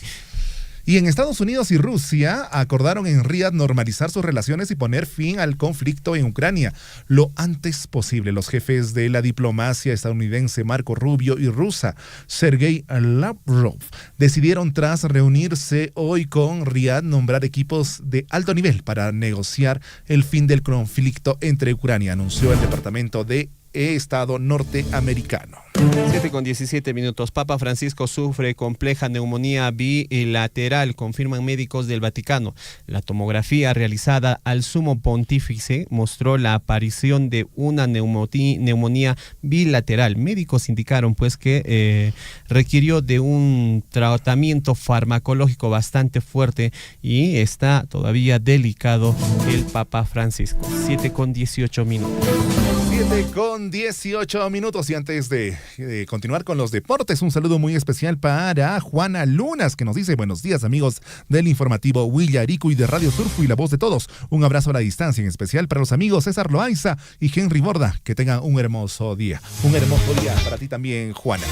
Y en Estados Unidos y Rusia acordaron en Riad normalizar sus relaciones y poner fin al conflicto en Ucrania lo antes posible. Los jefes de la diplomacia estadounidense Marco Rubio y rusa Sergei Lavrov decidieron, tras reunirse hoy con Riad, nombrar equipos de alto nivel para negociar el fin del conflicto entre Ucrania, anunció el Departamento de Estado norteamericano. 7:17. Papa Francisco sufre compleja neumonía bilateral, confirman médicos del Vaticano. La tomografía realizada al sumo pontífice mostró la aparición de una neumonía bilateral. Médicos indicaron pues que requirió de un tratamiento farmacológico bastante fuerte y está todavía delicado el Papa Francisco. 7:18. 7:18. Y antes de continuar con los deportes, un saludo muy especial para Juana Lunas, que nos dice: buenos días, amigos del informativo Huillarico y de Radio Surfo y la voz de todos. Un abrazo a la distancia, en especial para los amigos César Loaiza y Henry Borda. Que tengan un hermoso día. Un hermoso día para ti también, Juana.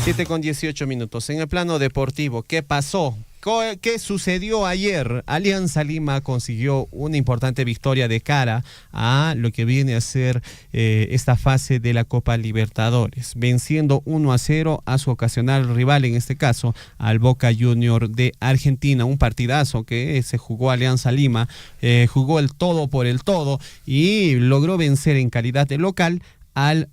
7:18. En el plano deportivo, ¿qué pasó? ¿Qué sucedió ayer? Alianza Lima consiguió una importante victoria de cara a lo que viene a ser esta fase de la Copa Libertadores, venciendo 1-0 a su ocasional rival, en este caso al Boca Junior de Argentina. Un partidazo que se jugó Alianza Lima, jugó el todo por el todo y logró vencer en calidad de local al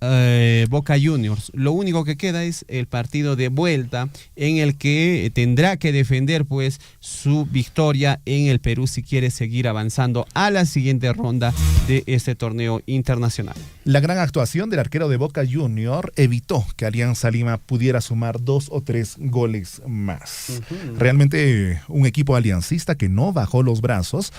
Boca Juniors. Lo único que queda es el partido de vuelta, en el que tendrá que defender pues su victoria en el Perú si quiere seguir avanzando a la siguiente ronda de este torneo internacional. La gran actuación del arquero de Boca Junior evitó que Alianza Lima pudiera sumar 2 o 3 goles más. Realmente un equipo aliancista que no bajó los brazos.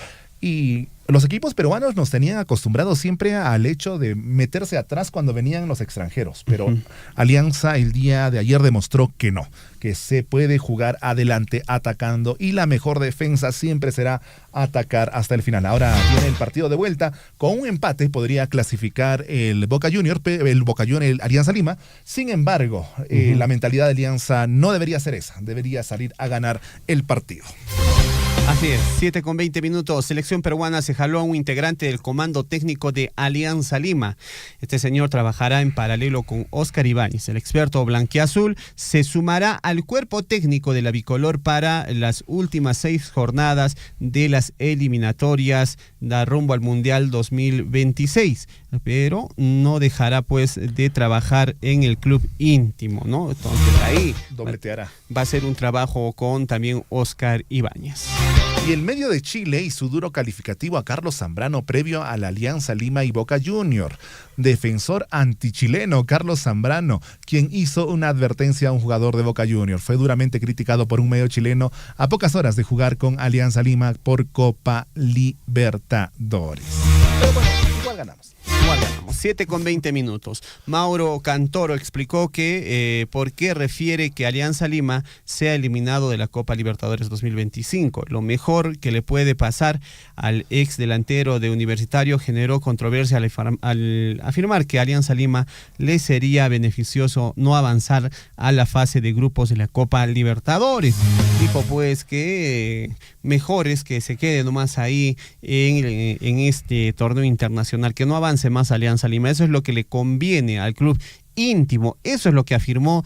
Y los equipos peruanos nos tenían acostumbrados siempre al hecho de meterse atrás cuando venían los extranjeros, pero Alianza el día de ayer demostró que no, que se puede jugar adelante atacando y la mejor defensa siempre será atacar hasta el final. Ahora viene el partido de vuelta, con un empate podría clasificar el Boca Junior, el Alianza Lima. Sin embargo, la mentalidad de Alianza no debería ser esa, debería salir a ganar el partido. Así es, 7:20. Selección peruana se jaló a un integrante del comando técnico de Alianza Lima. Este señor trabajará en paralelo con Oscar Ibáñez. El experto blanquiazul se sumará al cuerpo técnico de la bicolor para las últimas 6 jornadas de las eliminatorias da rumbo al Mundial 2026, pero no dejará pues de trabajar en el club íntimo, ¿no? Entonces ahí dobleteará. Va a ser un trabajo con también Oscar Ibáñez. Y el medio de Chile y su duro calificativo a Carlos Zambrano previo a la Alianza Lima y Boca Junior. Defensor antichileno Carlos Zambrano, quien hizo una advertencia a un jugador de Boca Junior. Fue duramente criticado por un medio chileno a pocas horas de jugar con Alianza Lima por Copa Libertadores. Pero bueno, igual ganamos. 7:20. Mauro Cantoro explicó que por qué refiere que Alianza Lima sea eliminado de la Copa Libertadores 2025. Lo mejor que le puede pasar al ex delantero de Universitario generó controversia al afirmar que a Alianza Lima le sería beneficioso no avanzar a la fase de grupos de la Copa Libertadores. Dijo pues que mejor es que se quede nomás ahí en este torneo internacional, que no avance más Alianza Lima. Eso es lo que le conviene al club íntimo. Eso es lo que afirmó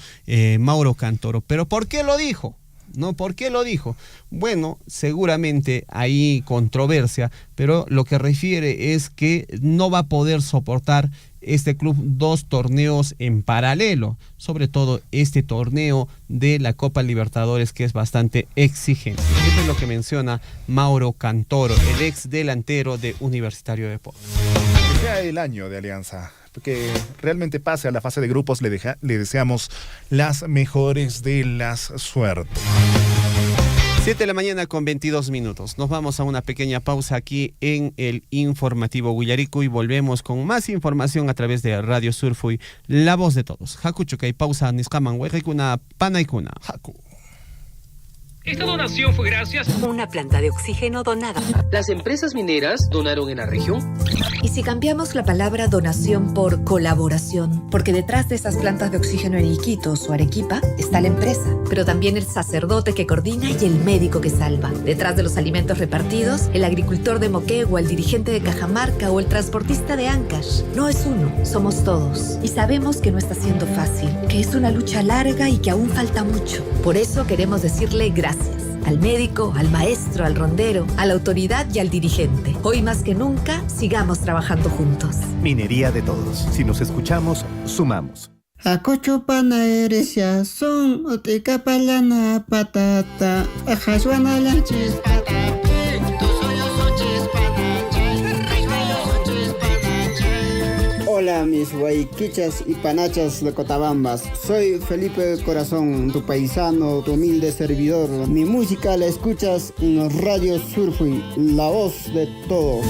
Mauro Cantoro. ¿Pero por qué lo dijo? ¿No? ¿Por qué lo dijo? Bueno, seguramente hay controversia, pero lo que refiere es que no va a poder soportar este club 2 torneos en paralelo, sobre todo este torneo de la Copa Libertadores, que es bastante exigente. Eso es lo que menciona Mauro Cantoro, el ex delantero de Universitario de Deportes. Que sea el año de Alianza, que realmente pase a la fase de grupos. Le deseamos las mejores de las suertes. 7:22 Nos vamos a una pequeña pausa aquí en el informativo Huillarico y volvemos con más información a través de Radio Surfui, la voz de todos. Hakucho que hay pausa nisqaman hueqikuna panaykuna. Haku. Esta donación fue gracias a una planta de oxígeno donada. Las empresas mineras donaron en la región. ¿Y si cambiamos la palabra donación por colaboración? Porque detrás de esas plantas de oxígeno en Iquitos o Arequipa está la empresa, pero también el sacerdote que coordina y el médico que salva. Detrás de los alimentos repartidos, el agricultor de Moquegua, el dirigente de Cajamarca o el transportista de Ancash. No es uno, somos todos. Y sabemos que no está siendo fácil, que es una lucha larga y que aún falta mucho. Por eso queremos decirle gracias. Al médico, al maestro, al rondero, a la autoridad y al dirigente. Hoy más que nunca, sigamos trabajando juntos. Minería de todos. Si nos escuchamos, sumamos. Acochopana eresia son oticapalana patata. Ajasuana lanchis patata. Hola mis guayquichas y panachas de Cotabambas, soy Felipe Corazón, tu paisano, tu humilde servidor. Mi música la escuchas en Radio Surfui, la voz de todos.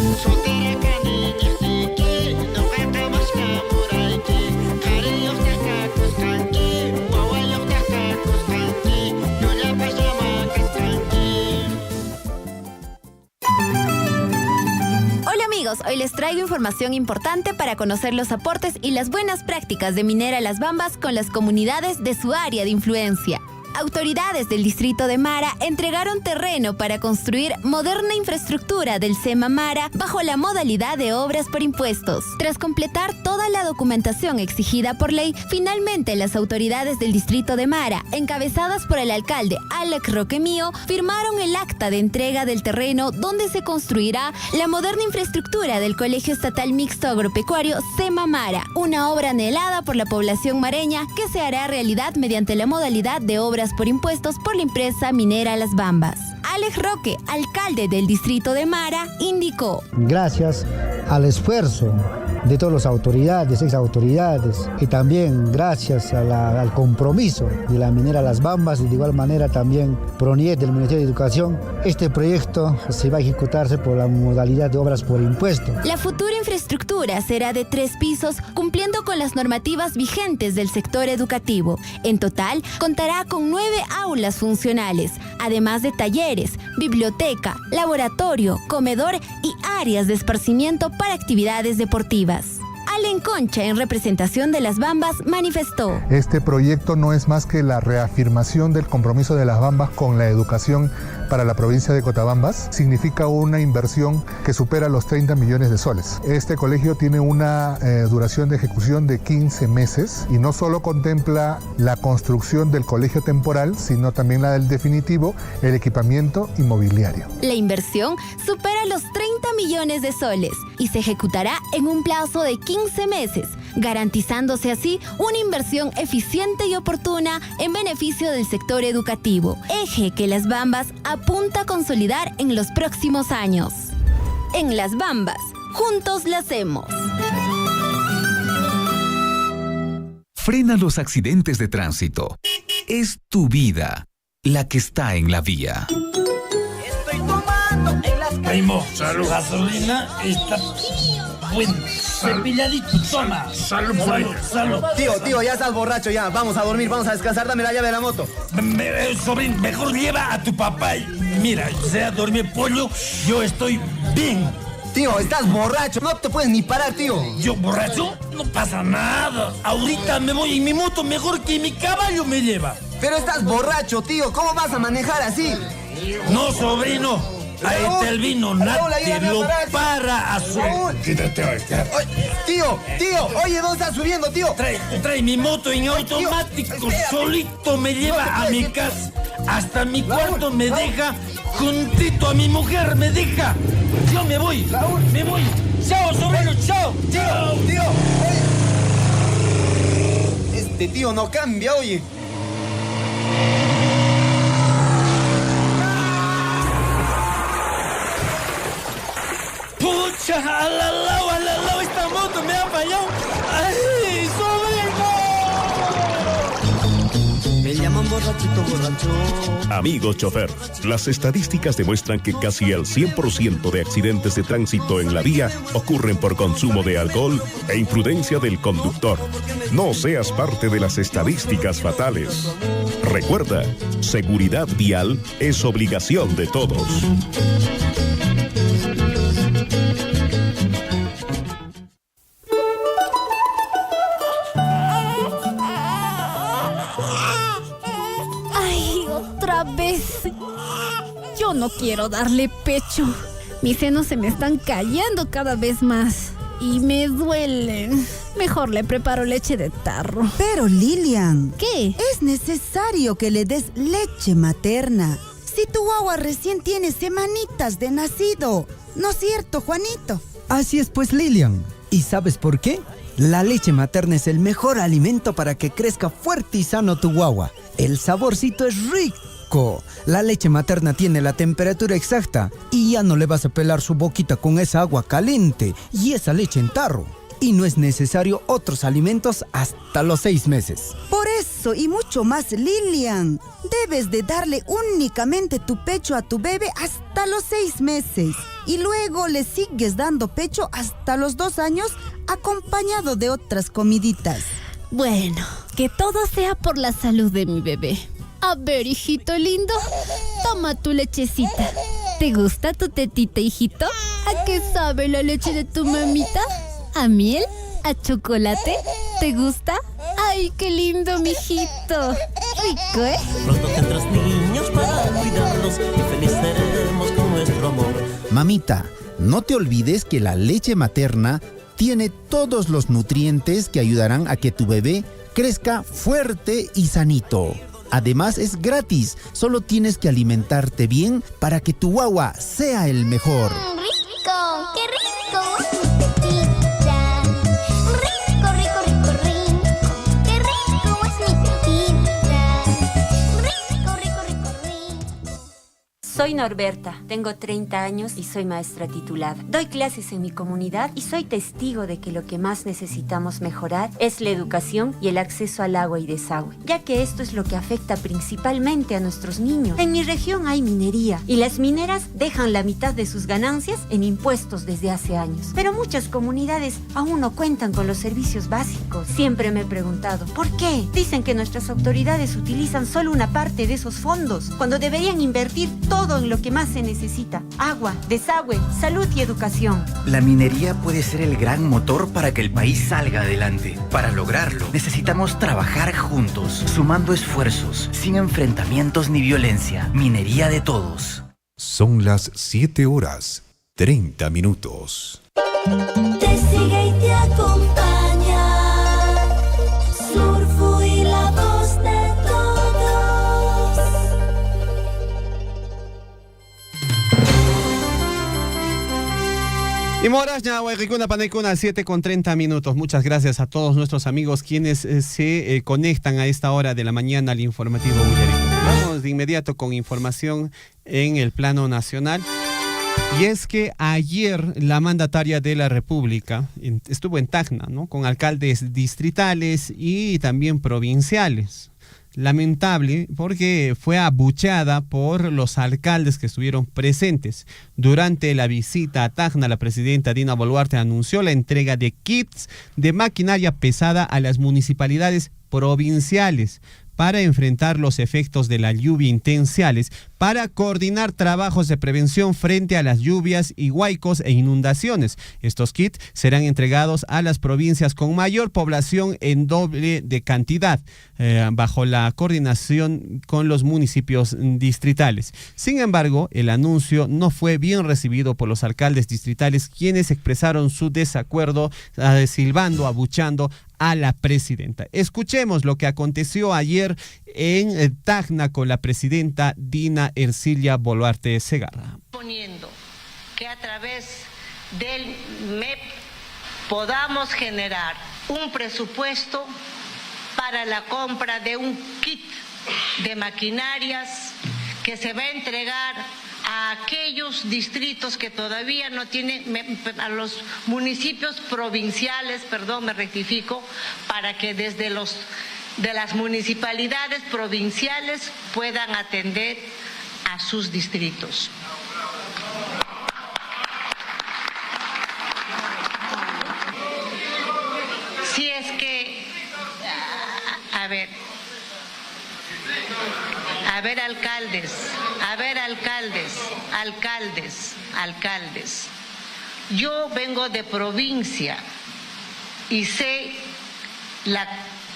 Hoy les traigo información importante para conocer los aportes y las buenas prácticas de Minera Las Bambas con las comunidades de su área de influencia. Autoridades del distrito de Mara entregaron terreno para construir moderna infraestructura del SEMA Mara bajo la modalidad de obras por impuestos. Tras completar toda la documentación exigida por ley, finalmente las autoridades del distrito de Mara, encabezadas por el alcalde Alex Roquemío, firmaron el acta de entrega del terreno donde se construirá la moderna infraestructura del Colegio Estatal Mixto Agropecuario SEMA Mara, una obra anhelada por la población mareña que se hará realidad mediante la modalidad de obras por impuestos por la empresa minera Las Bambas. Alex Roque, alcalde del distrito de Mara, indicó: gracias al esfuerzo de todas las autoridades, exautoridades, y también gracias al compromiso de la minera Las Bambas y de igual manera también PRONIET del Ministerio de Educación, este proyecto se va a ejecutarse por la modalidad de obras por impuesto. La futura infraestructura será de 3 pisos, cumpliendo con las normativas vigentes del sector educativo. En total, contará con 9 aulas funcionales, además de talleres, biblioteca, laboratorio, comedor y áreas de esparcimiento para actividades deportivas. Allen Concha, en representación de Las Bambas, manifestó: este proyecto no es más que la reafirmación del compromiso de Las Bambas con la educación para la provincia de Cotabambas. Significa una inversión que supera los 30 millones de soles. Este colegio tiene una duración de ejecución de 15 meses y no solo contempla la construcción del colegio temporal, sino también la del definitivo, el equipamiento inmobiliario. La inversión supera los 30 millones de soles y se ejecutará en un plazo de 15 meses, garantizándose así una inversión eficiente y oportuna en beneficio del sector educativo, eje que Las Bambas apunta a consolidar en los próximos años. En Las Bambas, juntos la hacemos. Frena los accidentes de tránsito. Es tu vida la que está en la vía. Estoy tomando en las Primo, salud. Gasolina está buena. Cepilladito, toma. Salud, salud. Tío, ya estás borracho, ya. Vamos a dormir, vamos a descansar. Dame la llave de la moto. Sobrín, mejor lleva a tu papá. Mira, sea dormir pollo, yo estoy bien. Tío, estás borracho, no te puedes ni parar, tío. ¿Yo borracho? No pasa nada. Ahorita me voy en mi moto, mejor que mi caballo me lleva. Pero estás borracho, tío, ¿cómo vas a manejar así? No, sobrino. Ahí está el vino, nadie lo para a su... Quítate hoy. Tío, oye, ¿dónde estás subiendo, tío? Trae mi moto en automático, solito me lleva a mi casa. Hasta mi cuarto me deja, juntito a mi mujer me deja. Yo me voy. Chao, sobrino, chao. Tío, oye. Este tío no cambia, oye. Pucha, al lado, esta moto me ha fallado. ¡Ay, sobrino! Me llaman borrachito, borracho. Amigo chofer, las estadísticas demuestran que casi el 100% de accidentes de tránsito en la vía ocurren por consumo de alcohol e imprudencia del conductor. No seas parte de las estadísticas fatales. Recuerda, seguridad vial es obligación de todos. Yo no quiero darle pecho. Mis senos se me están cayendo cada vez más y me duelen. Mejor le preparo leche de tarro. Pero Lilian, ¿qué? Es necesario que le des leche materna. Si tu guagua recién tiene semanitas de nacido. ¿No es cierto, Juanito? Así es pues, Lilian. ¿Y sabes por qué? La leche materna es el mejor alimento para que crezca fuerte y sano tu guagua. El saborcito es rico. La leche materna tiene la temperatura exacta y ya no le vas a pelar su boquita con esa agua caliente y esa leche en tarro. Y no es necesario otros alimentos hasta los 6 meses. Por eso y mucho más, Lilian, debes de darle únicamente tu pecho a tu bebé hasta los 6 meses. Y luego le sigues dando pecho hasta los 2 años acompañado de otras comiditas. Bueno, que todo sea por la salud de mi bebé. A ver, hijito lindo, toma tu lechecita. ¿Te gusta tu tetita, hijito? ¿A qué sabe la leche de tu mamita? ¿A miel? ¿A chocolate? ¿Te gusta? ¡Ay, qué lindo, mijito! Rico, ¿eh? Pronto tendrás niños para cuidarlos y feliz seremos con nuestro amor. Mamita, no te olvides que la leche materna tiene todos los nutrientes que ayudarán a que tu bebé crezca fuerte y sanito. Además es gratis, solo tienes que alimentarte bien para que tu guagua sea el mejor. ¡Rico! ¡Qué rico! Tetita. ¡Rico, rico, rico, rico! ¡Qué rico es mi tetita! ¡Rico, rico, rico, rico! Soy Norberta, tengo 30 años y soy maestra titulada. Doy clases en mi comunidad y soy testigo de que lo que más necesitamos mejorar es la educación y el acceso al agua y desagüe, ya que esto es lo que afecta principalmente a nuestros niños. En mi región hay minería y las mineras dejan la mitad de sus ganancias en impuestos desde hace años. Pero muchas comunidades aún no cuentan con los servicios básicos. Siempre me he preguntado, ¿por qué? Dicen que nuestras autoridades utilizan solo una parte de esos fondos, cuando deberían invertir todo en lo que más se necesita: agua, desagüe, salud y educación. La minería puede ser el gran motor para que el país salga adelante. Para lograrlo, necesitamos trabajar juntos, sumando esfuerzos, sin enfrentamientos ni violencia. Minería de todos. Son las 7:30. Te sigue y te acompaña. Surfu y la voz de todos. Y moras ya, Huayquicuna, Panaycuna, 7:30. Muchas gracias a todos nuestros amigos quienes se conectan a esta hora de la mañana al informativo Huillaricuna. Vamos de inmediato con información en el plano nacional. Y es que ayer la mandataria de la República estuvo en Tacna, ¿no?, con alcaldes distritales y también provinciales. Lamentable porque fue abucheada por los alcaldes que estuvieron presentes. Durante la visita a Tacna, la presidenta Dina Boluarte anunció la entrega de kits de maquinaria pesada a las municipalidades provinciales para enfrentar los efectos de la lluvia intensiales, para coordinar trabajos de prevención frente a las lluvias y huaicos e inundaciones. Estos kits serán entregados a las provincias con mayor población en doble de cantidad, bajo la coordinación con los municipios distritales. Sin embargo, el anuncio no fue bien recibido por los alcaldes distritales, quienes expresaron su desacuerdo, silbando, abuchando a la presidenta. Escuchemos lo que aconteció ayer en Tacna con la presidenta Dina Ercilia Boluarte Segarra. Poniendo que a través del MEP podamos generar un presupuesto para la compra de un kit de maquinarias que se va a entregar a aquellos distritos que todavía no tienen, a los municipios provinciales, me rectifico, para que desde de las municipalidades provinciales puedan atender a sus distritos. Si es que, a ver, alcaldes, yo vengo de provincia y sé la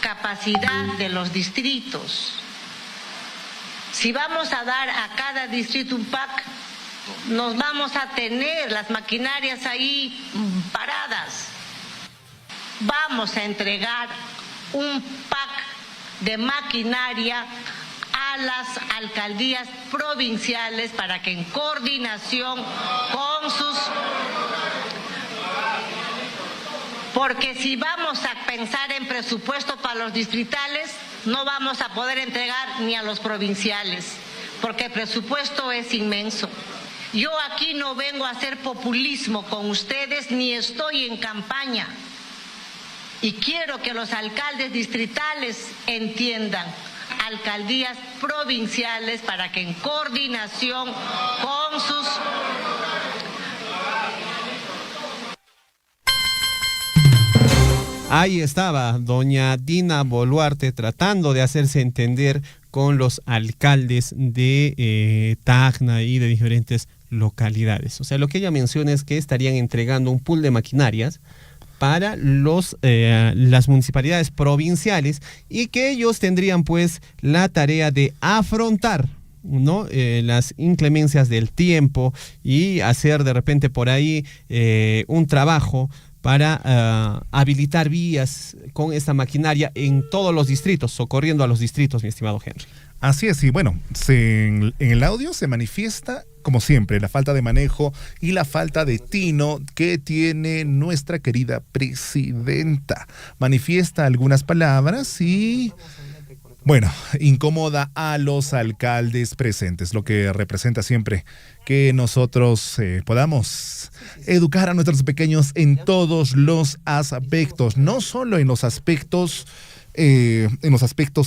capacidad de los distritos. Si vamos a dar a cada distrito un pack, nos vamos a tener las maquinarias ahí paradas. Vamos a entregar un pack de maquinaria a las alcaldías provinciales para que en coordinación con sus... Porque si vamos a pensar en presupuesto para los distritales, no vamos a poder entregar ni a los provinciales, porque el presupuesto es inmenso. Yo aquí no vengo a hacer populismo con ustedes, ni estoy en campaña. Y quiero que los alcaldes distritales entiendan, alcaldías provinciales, para que en coordinación con sus... Ahí estaba doña Dina Boluarte tratando de hacerse entender con los alcaldes de Tacna y de diferentes localidades. O sea, lo que ella menciona es que estarían entregando un pool de maquinarias para las municipalidades provinciales y que ellos tendrían pues la tarea de afrontar, ¿no?, las inclemencias del tiempo y hacer de repente por ahí un trabajo para habilitar vías con esta maquinaria en todos los distritos, socorriendo a los distritos, mi estimado Henry. Así es, y bueno, en el audio se manifiesta, como siempre, la falta de manejo y la falta de tino que tiene nuestra querida presidenta. Manifiesta algunas palabras y... bueno, incomoda a los alcaldes presentes, lo que representa siempre que nosotros podamos educar a nuestros pequeños en todos los aspectos, no solo en los aspectos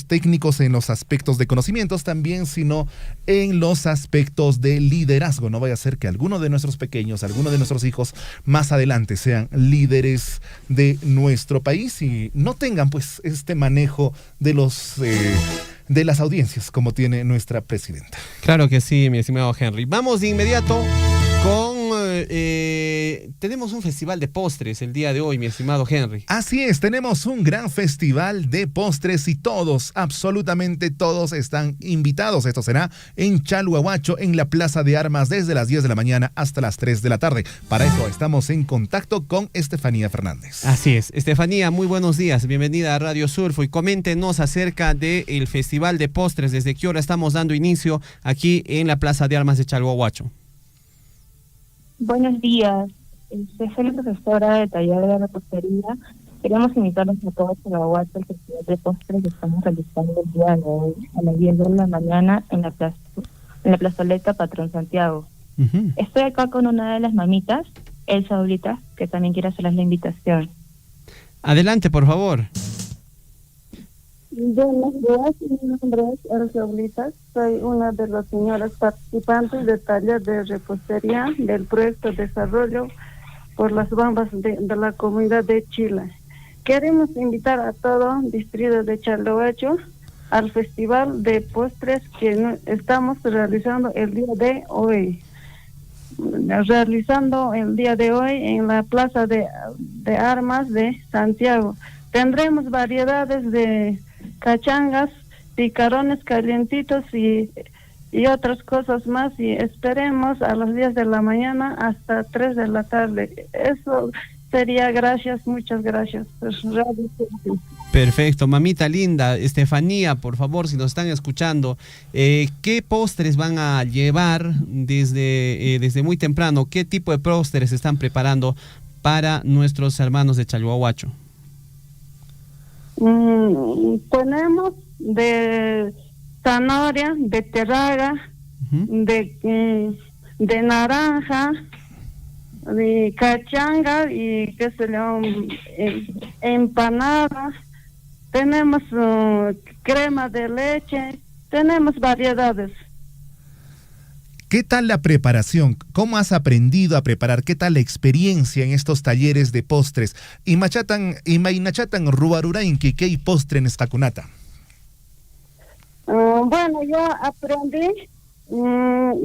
técnicos, en los aspectos de conocimientos también, sino en los aspectos de liderazgo. No vaya a ser que alguno de nuestros pequeños, alguno de nuestros hijos más adelante sean líderes de nuestro país y no tengan pues este manejo de de las audiencias como tiene nuestra presidenta. Claro que sí, mi estimado Henry. Vamos de inmediato con... tenemos un festival de postres el día de hoy, mi estimado Henry. Así es, tenemos un gran festival de postres y todos, absolutamente todos están invitados. Esto será en Chalhuahuacho, en la Plaza de Armas, desde las 10 de la mañana hasta las 3 de la tarde. Para eso estamos en contacto con Estefanía Fernández. Así es, Estefanía, muy buenos días, bienvenida a Radio Surfo y coméntenos acerca del festival de postres. ¿Desde qué hora estamos dando inicio aquí en la Plaza de Armas de Chalhuahuacho? Buenos días. Soy la profesora de taller de repostería. Queremos invitarlos a todos a la UAT, el festival de postres que estamos realizando el día de hoy a las 10 de la mañana en la plazoleta Patrón Santiago. Estoy acá con una de las mamitas, Elsa Oblita, que también quiere hacerles la invitación. Adelante, por favor. Buenos días, mi nombre es Elsa Oblita. Soy una de las señoras participantes del taller de repostería del proyecto Desarrollo por las Bambas de la comunidad de Chile. Queremos invitar a todo el distrito de Chalhuacho al festival de postres que estamos realizando el día de hoy. En la Plaza de Armas de Santiago. Tendremos variedades de cachangas, picarones calientitos y otras cosas más, y esperemos a las 10 de la mañana hasta 3 de la tarde. Eso sería, gracias, muchas gracias. Perfecto, mamita linda. Estefanía, por favor, si nos están escuchando, ¿qué postres van a llevar desde muy temprano? ¿Qué tipo de postres están preparando para nuestros hermanos de Chalhuahuacho? Tenemos de zanahoria, de terraga, de naranja, de cachanga y qué se le llama, empanadas. Tenemos crema de leche, tenemos variedades. ¿Qué tal la preparación? ¿Cómo has aprendido a preparar? ¿Qué tal la experiencia en estos talleres de postres? Imainachatan ruarurainki kei postre en esta cunata. Bueno, yo aprendí en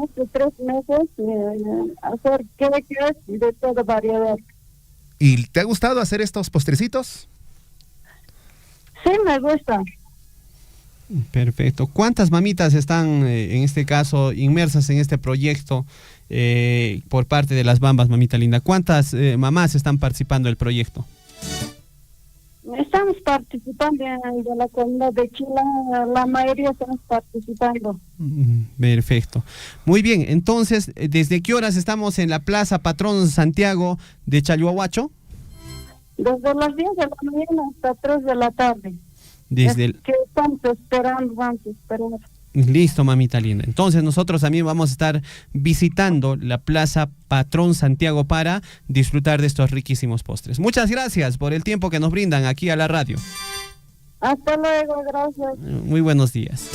estos 3 meses a hacer queques de toda variedad. ¿Y te ha gustado hacer estos postrecitos? Sí, me gusta. Perfecto. ¿Cuántas mamitas están, en este caso, inmersas en este proyecto por parte de las Bambas, mamita linda? ¿Cuántas mamás están participando del proyecto? Estamos participando de la comunidad de Chile, la mayoría estamos participando. Perfecto. Muy bien, entonces, ¿desde qué horas estamos en la Plaza Patrón Santiago de Chalhuahuacho? Desde las 10 de la mañana hasta 3 de la tarde. Que estamos esperando, vamos a esperar. Listo, mamita linda. Entonces nosotros también vamos a estar visitando la Plaza Patrón Santiago para disfrutar de estos riquísimos postres. Muchas gracias por el tiempo que nos brindan aquí a la radio. Hasta luego, gracias. Muy buenos días.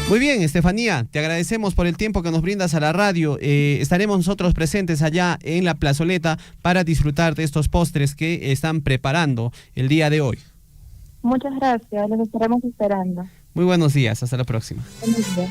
Muy bien, Estefanía, te agradecemos por el tiempo que nos brindas a la radio. Estaremos nosotros presentes allá en la plazoleta para disfrutar de estos postres que están preparando el día de hoy. Muchas gracias, los estaremos esperando. Muy buenos días, hasta la próxima. Buenos días.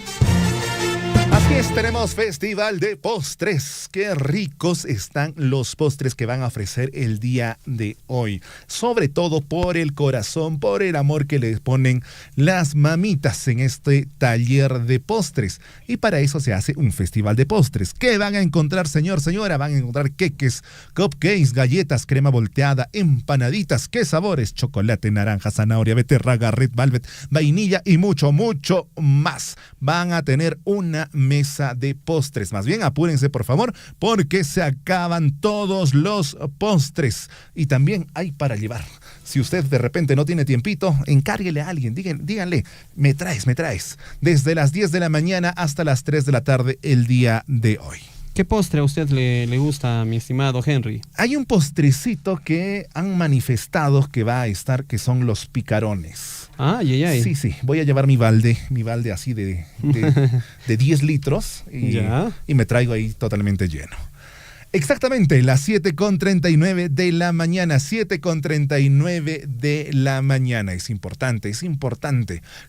Así es, tenemos Festival de Postres. Qué ricos están los postres que van a ofrecer el día de hoy. Sobre todo por el corazón, por el amor que les ponen las mamitas en este taller de postres. Y para eso se hace un Festival de Postres. ¿Qué van a encontrar, señor, señora? Van a encontrar queques, cupcakes, galletas, crema volteada, empanaditas. ¿Qué sabores? Chocolate, naranja, zanahoria, beterraga, red velvet, vainilla y mucho, mucho más. Van a tener una mesa de postres. Más bien, apúrense, por favor, porque se acaban todos los postres. Y también hay para llevar. Si usted de repente no tiene tiempito, encárguele a alguien. Díganle, me traes. Desde las 10 de la mañana hasta las 3 de la tarde el día de hoy. ¿Qué postre a usted le gusta, mi estimado Henry? Hay un postrecito que han manifestado que va a estar, que son los picarones. Ay. Sí, voy a llevar mi balde así de 10 litros y me traigo ahí totalmente lleno. Exactamente, las 7:39 de la mañana, 7:39 de la mañana. Es importante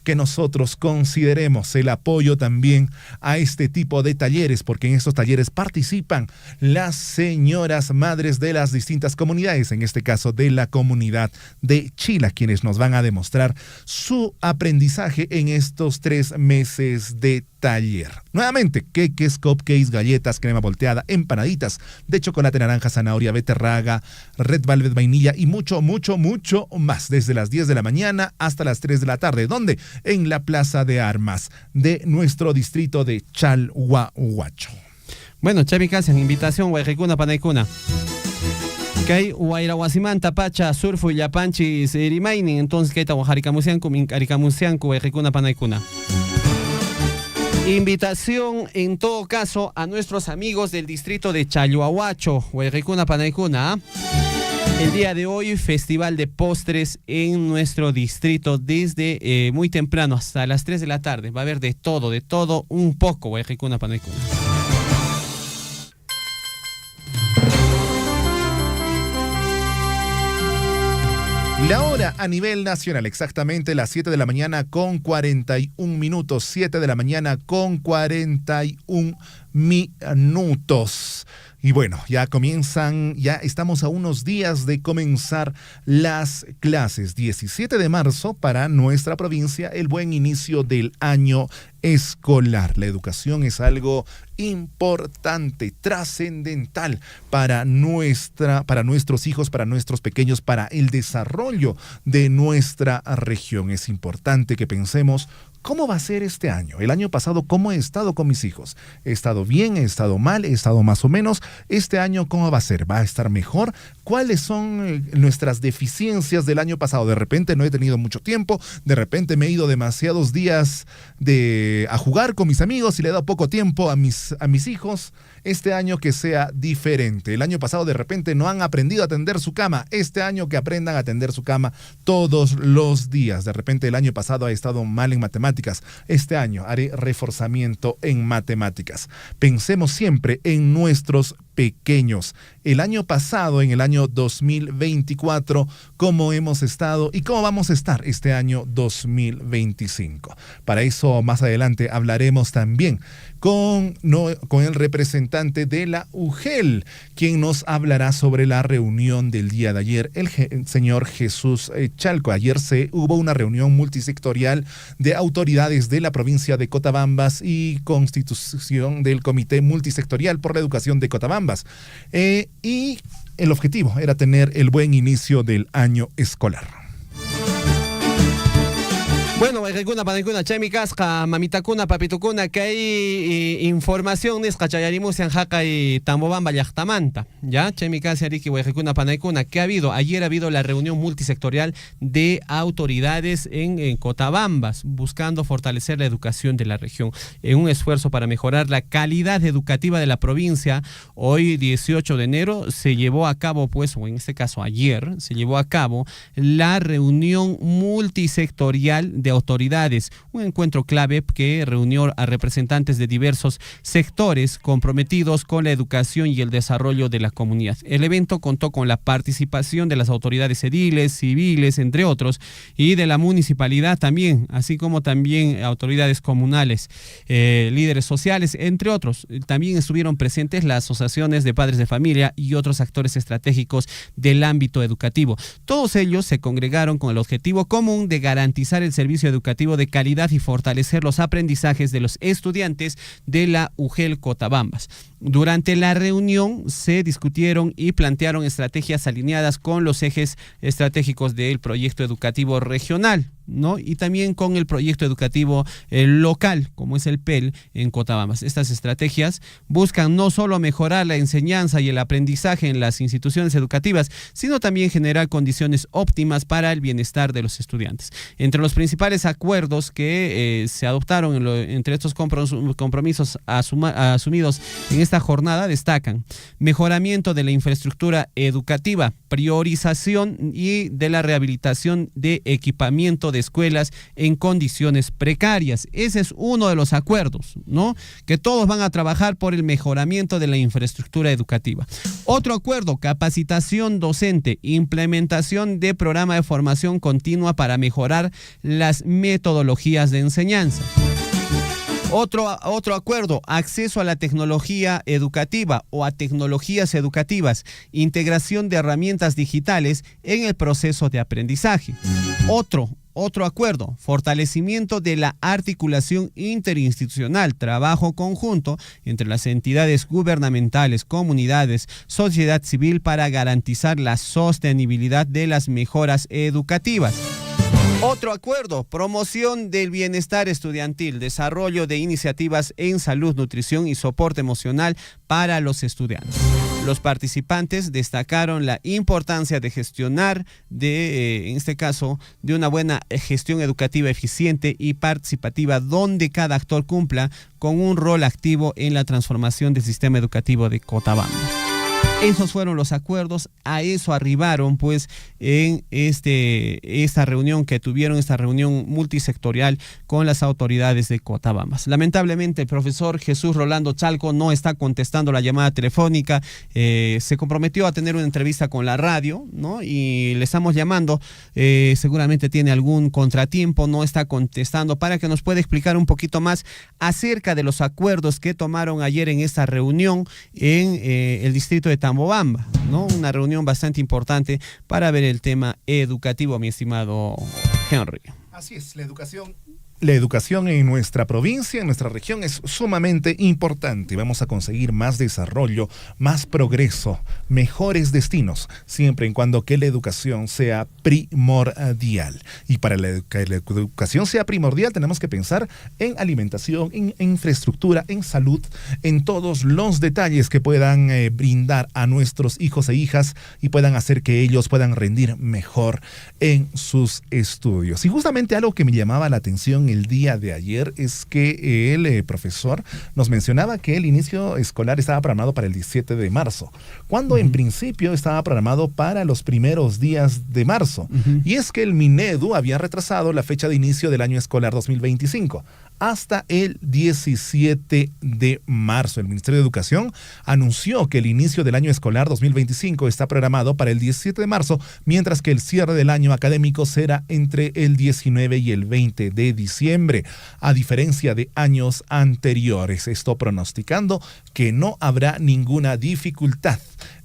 que nosotros consideremos el apoyo también a este tipo de talleres, porque en estos talleres participan las señoras madres de las distintas comunidades, en este caso de la comunidad de Chile, quienes nos van a demostrar su aprendizaje en estos 3 meses de taller. Nuevamente, queques, cupcakes, galletas, crema volteada, empanaditas de chocolate, naranja, zanahoria, beterraga, red velvet, vainilla y mucho, mucho, mucho más. Desde las 10 de la mañana hasta las 3 de la tarde. ¿Dónde? En la Plaza de Armas de nuestro distrito de Chalhuahuacho. Bueno, Chavi Casian, invitación, Guayrecuna, Panaicuna. Kay Huayrahuasimanta, Pacha, Surfu, Yapanchi, Sirimaini, entonces que está Huajaricamusianco, Mincaricamusianco, Guayrecuna, Panaicuna. Invitación en todo caso a nuestros amigos del distrito de Chalhuahuacho, Guayrecuna, Panaicuna. El día de hoy, festival de postres en nuestro distrito desde muy temprano hasta las 3 de la tarde. Va a haber de todo un poco, Guayrecuna, Panaicuna. La hora a nivel nacional, exactamente las 7 de la mañana con 41 minutos. 7 de la mañana con 41 minutos. Y bueno, ya estamos a unos días de comenzar las clases. 17 de marzo para nuestra provincia, el buen inicio del año escolar. La educación es algo importante, trascendental para nuestros hijos, para nuestros pequeños, para el desarrollo de nuestra región. Es importante que pensemos ¿cómo va a ser este año? El año pasado, ¿cómo he estado con mis hijos? ¿He estado bien? ¿He estado mal? ¿He estado más o menos? ¿Este año cómo va a ser? ¿Va a estar mejor? ¿Cuáles son nuestras deficiencias del año pasado? De repente no he tenido mucho tiempo, de repente me he ido demasiados días a jugar con mis amigos y le he dado poco tiempo a mis hijos. Este año que sea diferente. El año pasado de repente no han aprendido a tender su cama. Este año que aprendan a tender su cama todos los días. De repente el año pasado ha estado mal en matemáticas. Este año haré reforzamiento en matemáticas. Pensemos siempre en nuestros pequeños. El año pasado, en el año 2024, cómo hemos estado y cómo vamos a estar este año 2025. Para eso más adelante hablaremos también con el representante de la UGEL, quien nos hablará sobre la reunión del día de ayer, el señor Jesús Chalco. Ayer hubo una reunión multisectorial de autoridades de la provincia de Cotabambas y constitución del Comité Multisectorial por la Educación de Cotabambas. Y el objetivo era tener el buen inicio del año escolar. Bueno, Guayrecuna, Panaicuna, Chami Casca, Mamitakuna, Papitucuna, que hay información Nesca Chayarimusian, Jaca y Tambobamba, Yachtamanta, ¿ya? Chami Casca, Ariki, Guayrecuna, Panaicuna, ¿qué ha habido? Ayer ha habido la reunión multisectorial de autoridades en Cotabambas, buscando fortalecer la educación de la región, en un esfuerzo para mejorar la calidad educativa de la provincia. Hoy, 18 de enero, se llevó a cabo, pues, o en este caso ayer, se llevó a cabo la reunión multisectorial de autoridades, un encuentro clave que reunió a representantes de diversos sectores comprometidos con la educación y el desarrollo de la comunidad. El evento contó con la participación de las autoridades ediles, civiles, entre otros, y de la municipalidad también, así como también autoridades comunales, líderes sociales, entre otros. También estuvieron presentes las asociaciones de padres de familia y otros actores estratégicos del ámbito educativo. Todos ellos se congregaron con el objetivo común de garantizar el servicio educativo de calidad y fortalecer los aprendizajes de los estudiantes de la UGEL Cotabambas. Durante la reunión se discutieron y plantearon estrategias alineadas con los ejes estratégicos del proyecto educativo regional, ¿no? Y también con el proyecto educativo local, como es el PEL en Cotabambas. Estas estrategias buscan no solo mejorar la enseñanza y el aprendizaje en las instituciones educativas, sino también generar condiciones óptimas para el bienestar de los estudiantes. Entre los principales acuerdos que se adoptaron entre estos compromisos asumidos en esta jornada destacan mejoramiento de la infraestructura educativa, priorización y de la rehabilitación de equipamiento de escuelas en condiciones precarias. Ese es uno de los acuerdos, ¿no? Que todos van a trabajar por el mejoramiento de la infraestructura educativa. Otro acuerdo, capacitación docente, implementación de programa de formación continua para mejorar las metodologías de enseñanza. Otro acuerdo, acceso a la tecnología educativa o a tecnologías educativas, integración de herramientas digitales en el proceso de aprendizaje. Otro acuerdo, fortalecimiento de la articulación interinstitucional, trabajo conjunto entre las entidades gubernamentales, comunidades, sociedad civil para garantizar la sostenibilidad de las mejoras educativas. Otro acuerdo, promoción del bienestar estudiantil, desarrollo de iniciativas en salud, nutrición y soporte emocional para los estudiantes. Los participantes destacaron la importancia de gestionar, en este caso, de una buena gestión educativa eficiente y participativa, donde cada actor cumpla con un rol activo en la transformación del sistema educativo de Cochabamba. Esos fueron los acuerdos, a eso arribaron pues en esta reunión que tuvieron, esta reunión multisectorial con las autoridades de Cochabamba. Lamentablemente el profesor Jesús Rolando Chalco no está contestando la llamada telefónica, se comprometió a tener una entrevista con la radio, ¿no? Y le estamos llamando, seguramente tiene algún contratiempo, no está contestando, para que nos pueda explicar un poquito más acerca de los acuerdos que tomaron ayer en esta reunión en el distrito de Tambobamba, ¿no? Una reunión bastante importante para ver el tema educativo, mi estimado Henry. Así es, la educación en nuestra provincia, en nuestra región, es sumamente importante. Vamos a conseguir más desarrollo, más progreso, mejores destinos, siempre y cuando que la educación sea primordial. Y para que la educación sea primordial, tenemos que pensar en alimentación, en infraestructura, en salud, en todos los detalles que puedan brindar a nuestros hijos e hijas y puedan hacer que ellos puedan rendir mejor en sus estudios. Y justamente algo que me llamaba la atención el día de ayer es que el profesor nos mencionaba que el inicio escolar estaba programado para el 17 de marzo, cuando en principio estaba programado para los primeros días de marzo. Y es que el Minedu había retrasado la fecha de inicio del año escolar 2025 hasta el 17 de marzo. El Ministerio de Educación anunció que el inicio del año escolar 2025 está programado para el 17 de marzo, mientras que el cierre del año académico será entre el 19 y el 20 de diciembre, a diferencia de años anteriores. Esto pronosticando que no habrá ninguna dificultad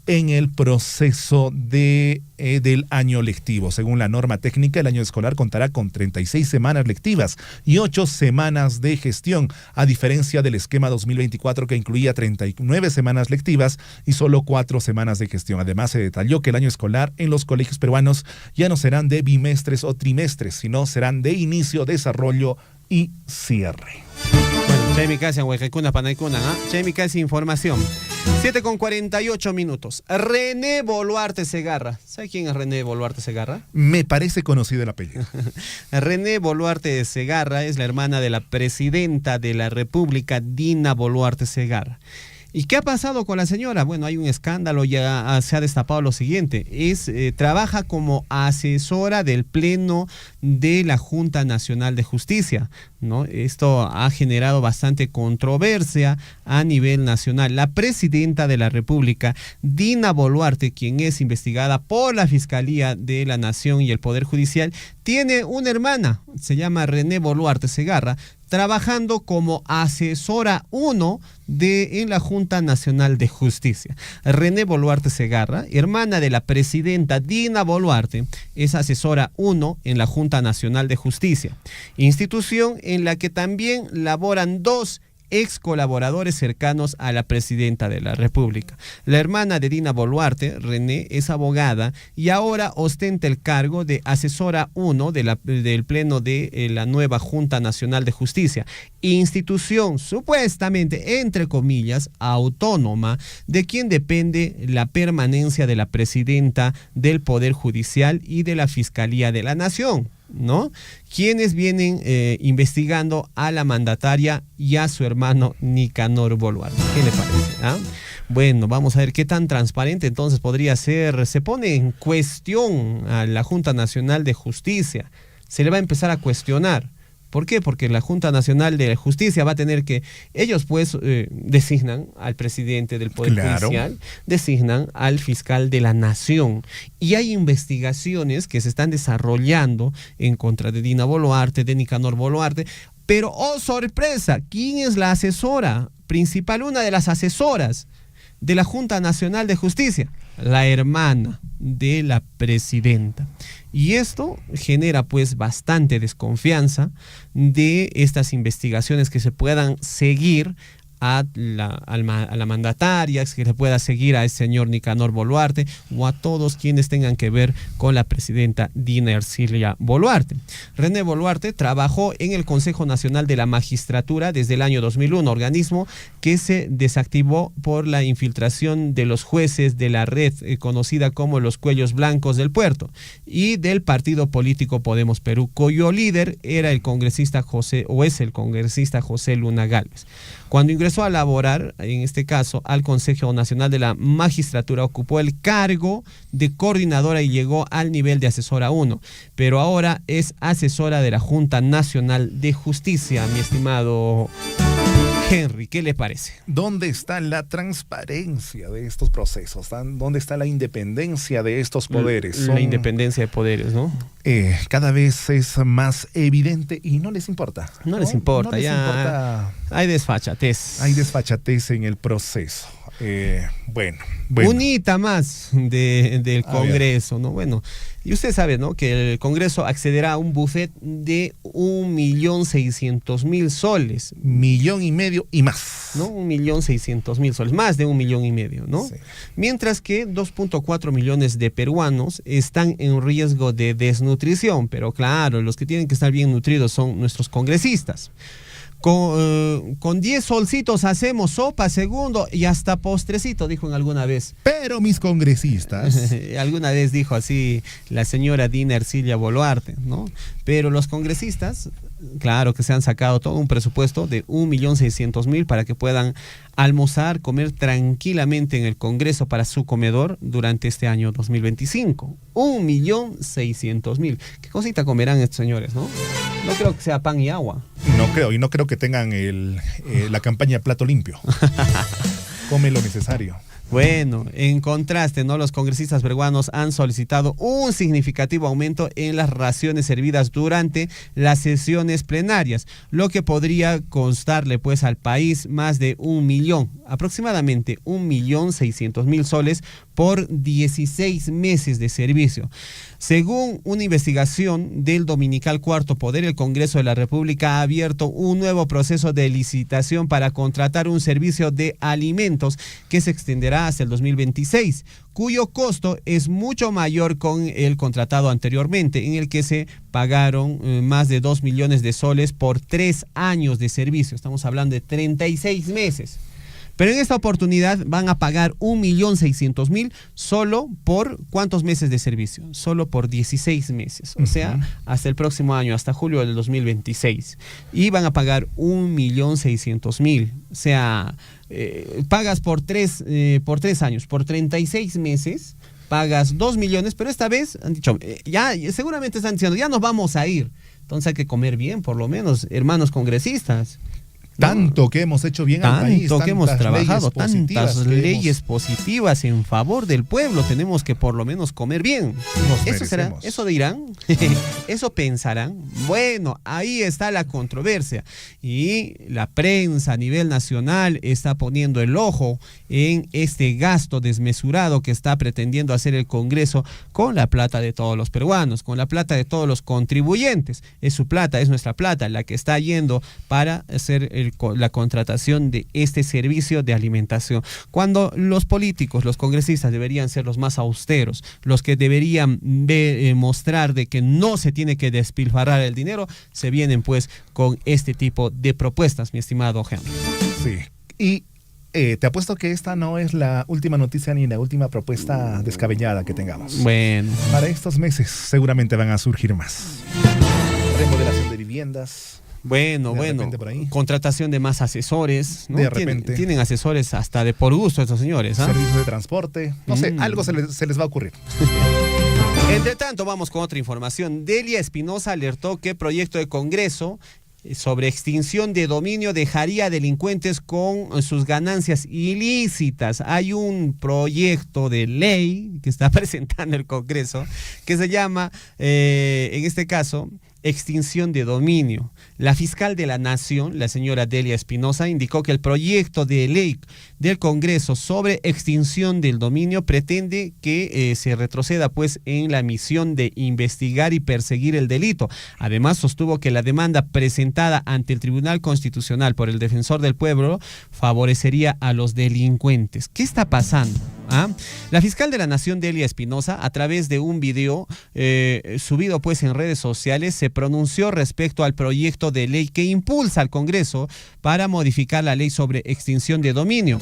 en el proceso del año lectivo. Según la norma técnica, el año escolar contará con 36 semanas lectivas y 8 semanas de gestión, a diferencia del esquema 2024 que incluía 39 semanas lectivas y solo 4 semanas de gestión. Además, se detalló que el año escolar en los colegios peruanos ya no serán de bimestres o trimestres, sino serán de inicio, desarrollo y cierre. Bueno, Chemi Casi, Huejecuna, Panaicuna, ¿no? Chemi Casi, información. 7:48. René Boluarte Segarra. ¿Sabe quién es René Boluarte Segarra? Me parece conocido el apellido. René Boluarte Segarra es la hermana de la presidenta de la República, Dina Boluarte Segarra. ¿Y qué ha pasado con la señora? Bueno, hay un escándalo, ya se ha destapado lo siguiente. Trabaja como asesora del Pleno de la Junta Nacional de Justicia, ¿no? Esto ha generado bastante controversia a nivel nacional. La presidenta de la República, Dina Boluarte, quien es investigada por la Fiscalía de la Nación y el Poder Judicial, tiene una hermana, se llama René Boluarte Segarra, trabajando como asesora 1 en la Junta Nacional de Justicia. René Boluarte Segarra, hermana de la presidenta Dina Boluarte, es asesora 1 en la Junta Nacional de Justicia, institución en la que también laboran 2 ex colaboradores cercanos a la presidenta de la República. La hermana de Dina Boluarte, René, es abogada y ahora ostenta el cargo de asesora 1 del Pleno de la nueva Junta Nacional de Justicia, institución supuestamente, entre comillas, autónoma, de quien depende la permanencia de la presidenta del Poder Judicial y de la Fiscalía de la Nación, ¿no? Quienes vienen investigando a la mandataria y a su hermano Nicanor Boluarte. ¿Qué le parece? ¿Ah? Bueno, vamos a ver qué tan transparente entonces podría ser. Se pone en cuestión a la Junta Nacional de Justicia. Se le va a empezar a cuestionar. ¿Por qué? Porque la Junta Nacional de Justicia va a tener que, ellos pues designan al presidente del Poder Judicial, designan al fiscal de la Nación. Y hay investigaciones que se están desarrollando en contra de Dina Boluarte, de Nicanor Boluarte. Pero, ¡oh sorpresa! ¿Quién es la asesora principal? Una de las asesoras de la Junta Nacional de Justicia, la hermana de la presidenta. Y esto genera pues bastante desconfianza de estas investigaciones que se puedan seguir a la mandataria, que se pueda seguir a ese señor Nicanor Boluarte o a todos quienes tengan que ver con la presidenta Dina Ercilia Boluarte. René Boluarte trabajó en el Consejo Nacional de la Magistratura desde el año 2001, organismo que se desactivó por la infiltración de los jueces de la red conocida como los Cuellos Blancos del Puerto y del partido político Podemos Perú, cuyo líder era el congresista es el congresista José Luna Gálvez. Cuando ingresó a laborar, en este caso, al Consejo Nacional de la Magistratura, ocupó el cargo de coordinadora y llegó al nivel de asesora 1, pero ahora es asesora de la Junta Nacional de Justicia, mi estimado Henry, ¿qué le parece? ¿Dónde está la transparencia de estos procesos? ¿Dónde está la independencia de estos poderes? La independencia de poderes, ¿no? Cada vez es más evidente y no les importa. No les importa, no les importa. Hay desfachatez. Hay desfachatez en el proceso. Bueno. Un hito más del Congreso, ¿no? Bueno, y usted sabe, ¿no?, que el Congreso accederá a un buffet de 1.600.000 soles. 1,5 millones y más. ¿No? 1.600.000 soles, más de 1,5 millones, ¿no? Sí. Mientras que 2.4 millones de peruanos están en riesgo de desnutrición, pero claro, los que tienen que estar bien nutridos son nuestros congresistas. Con 10 solcitos hacemos sopa, segundo, y hasta postrecito, dijo en alguna vez. Pero mis congresistas. Alguna vez dijo así la señora Dina Ercilia Boluarte, ¿no? Pero los congresistas, claro que se han sacado todo un presupuesto de 1.600.000 para que puedan almorzar, comer tranquilamente en el Congreso para su comedor durante este año 2025. 1.600.000. ¿Qué cosita comerán estos señores, no? No creo que sea pan y agua. No creo que tengan la campaña Plato Limpio. Come lo necesario. Bueno, en contraste, ¿no?, los congresistas peruanos han solicitado un significativo aumento en las raciones servidas durante las sesiones plenarias, lo que podría costarle pues al país más de 1 millón, aproximadamente 1.600.000 soles por 16 meses de servicio. Según una investigación del dominical Cuarto Poder, el Congreso de la República ha abierto un nuevo proceso de licitación para contratar un servicio de alimentos que se extenderá hasta el 2026, cuyo costo es mucho mayor con el contratado anteriormente, en el que se pagaron más de 2 millones de soles por 3 años de servicio. Estamos hablando de 36 meses. Pero en esta oportunidad van a pagar 1.600.000 solo por ¿cuántos meses de servicio? Solo por 16 meses, o sea, hasta el próximo año, hasta julio del 2026. Y van a pagar 1.600.000, o sea, pagas por 3 años, por 36 meses, pagas 2 millones, pero esta vez han dicho, ya seguramente están diciendo, ya nos vamos a ir. Entonces hay que comer bien, por lo menos, hermanos congresistas. Tanto que hemos hecho bien al país, tanto que hemos trabajado, tantas leyes positivas en favor del pueblo, tenemos que por lo menos comer bien. ¿Eso será? ¿Eso dirán? ¿Eso pensarán? Bueno, ahí está la controversia y la prensa a nivel nacional está poniendo el ojo en este gasto desmesurado que está pretendiendo hacer el Congreso con la plata de todos los peruanos, con la plata de todos los contribuyentes. Es su plata, es nuestra plata la que está yendo para hacer la contratación de este servicio de alimentación, cuando los políticos, los congresistas deberían ser los más austeros, los que deberían mostrar de que no se tiene que despilfarrar el dinero, se vienen pues con este tipo de propuestas, mi estimado Henry. Sí, y te apuesto que esta no es la última noticia ni la última propuesta descabellada que tengamos. Bueno. Para estos meses seguramente van a surgir más. Remodelación de viviendas. Bueno, contratación de más asesores, ¿no? De repente. Tienen asesores hasta de por gusto estos señores, ¿ah? Servicios de transporte, no sé, algo se les va a ocurrir. Entre tanto, vamos con otra información. Delia Espinosa alertó que proyecto de Congreso sobre extinción de dominio dejaría a delincuentes con sus ganancias ilícitas. Hay un proyecto de ley que está presentando el Congreso que se llama, en este caso, extinción de dominio. La fiscal de la Nación, la señora Delia Espinosa, indicó que el proyecto de ley del Congreso sobre extinción del dominio pretende que se retroceda pues en la misión de investigar y perseguir el delito. Además, sostuvo que la demanda presentada ante el Tribunal Constitucional por el Defensor del Pueblo favorecería a los delincuentes. ¿Qué está pasando? La fiscal de la Nación, Delia Espinosa, a través de un video subido pues en redes sociales, se pronunció respecto al proyecto de ley que impulsa al Congreso para modificar la ley sobre extinción de dominio.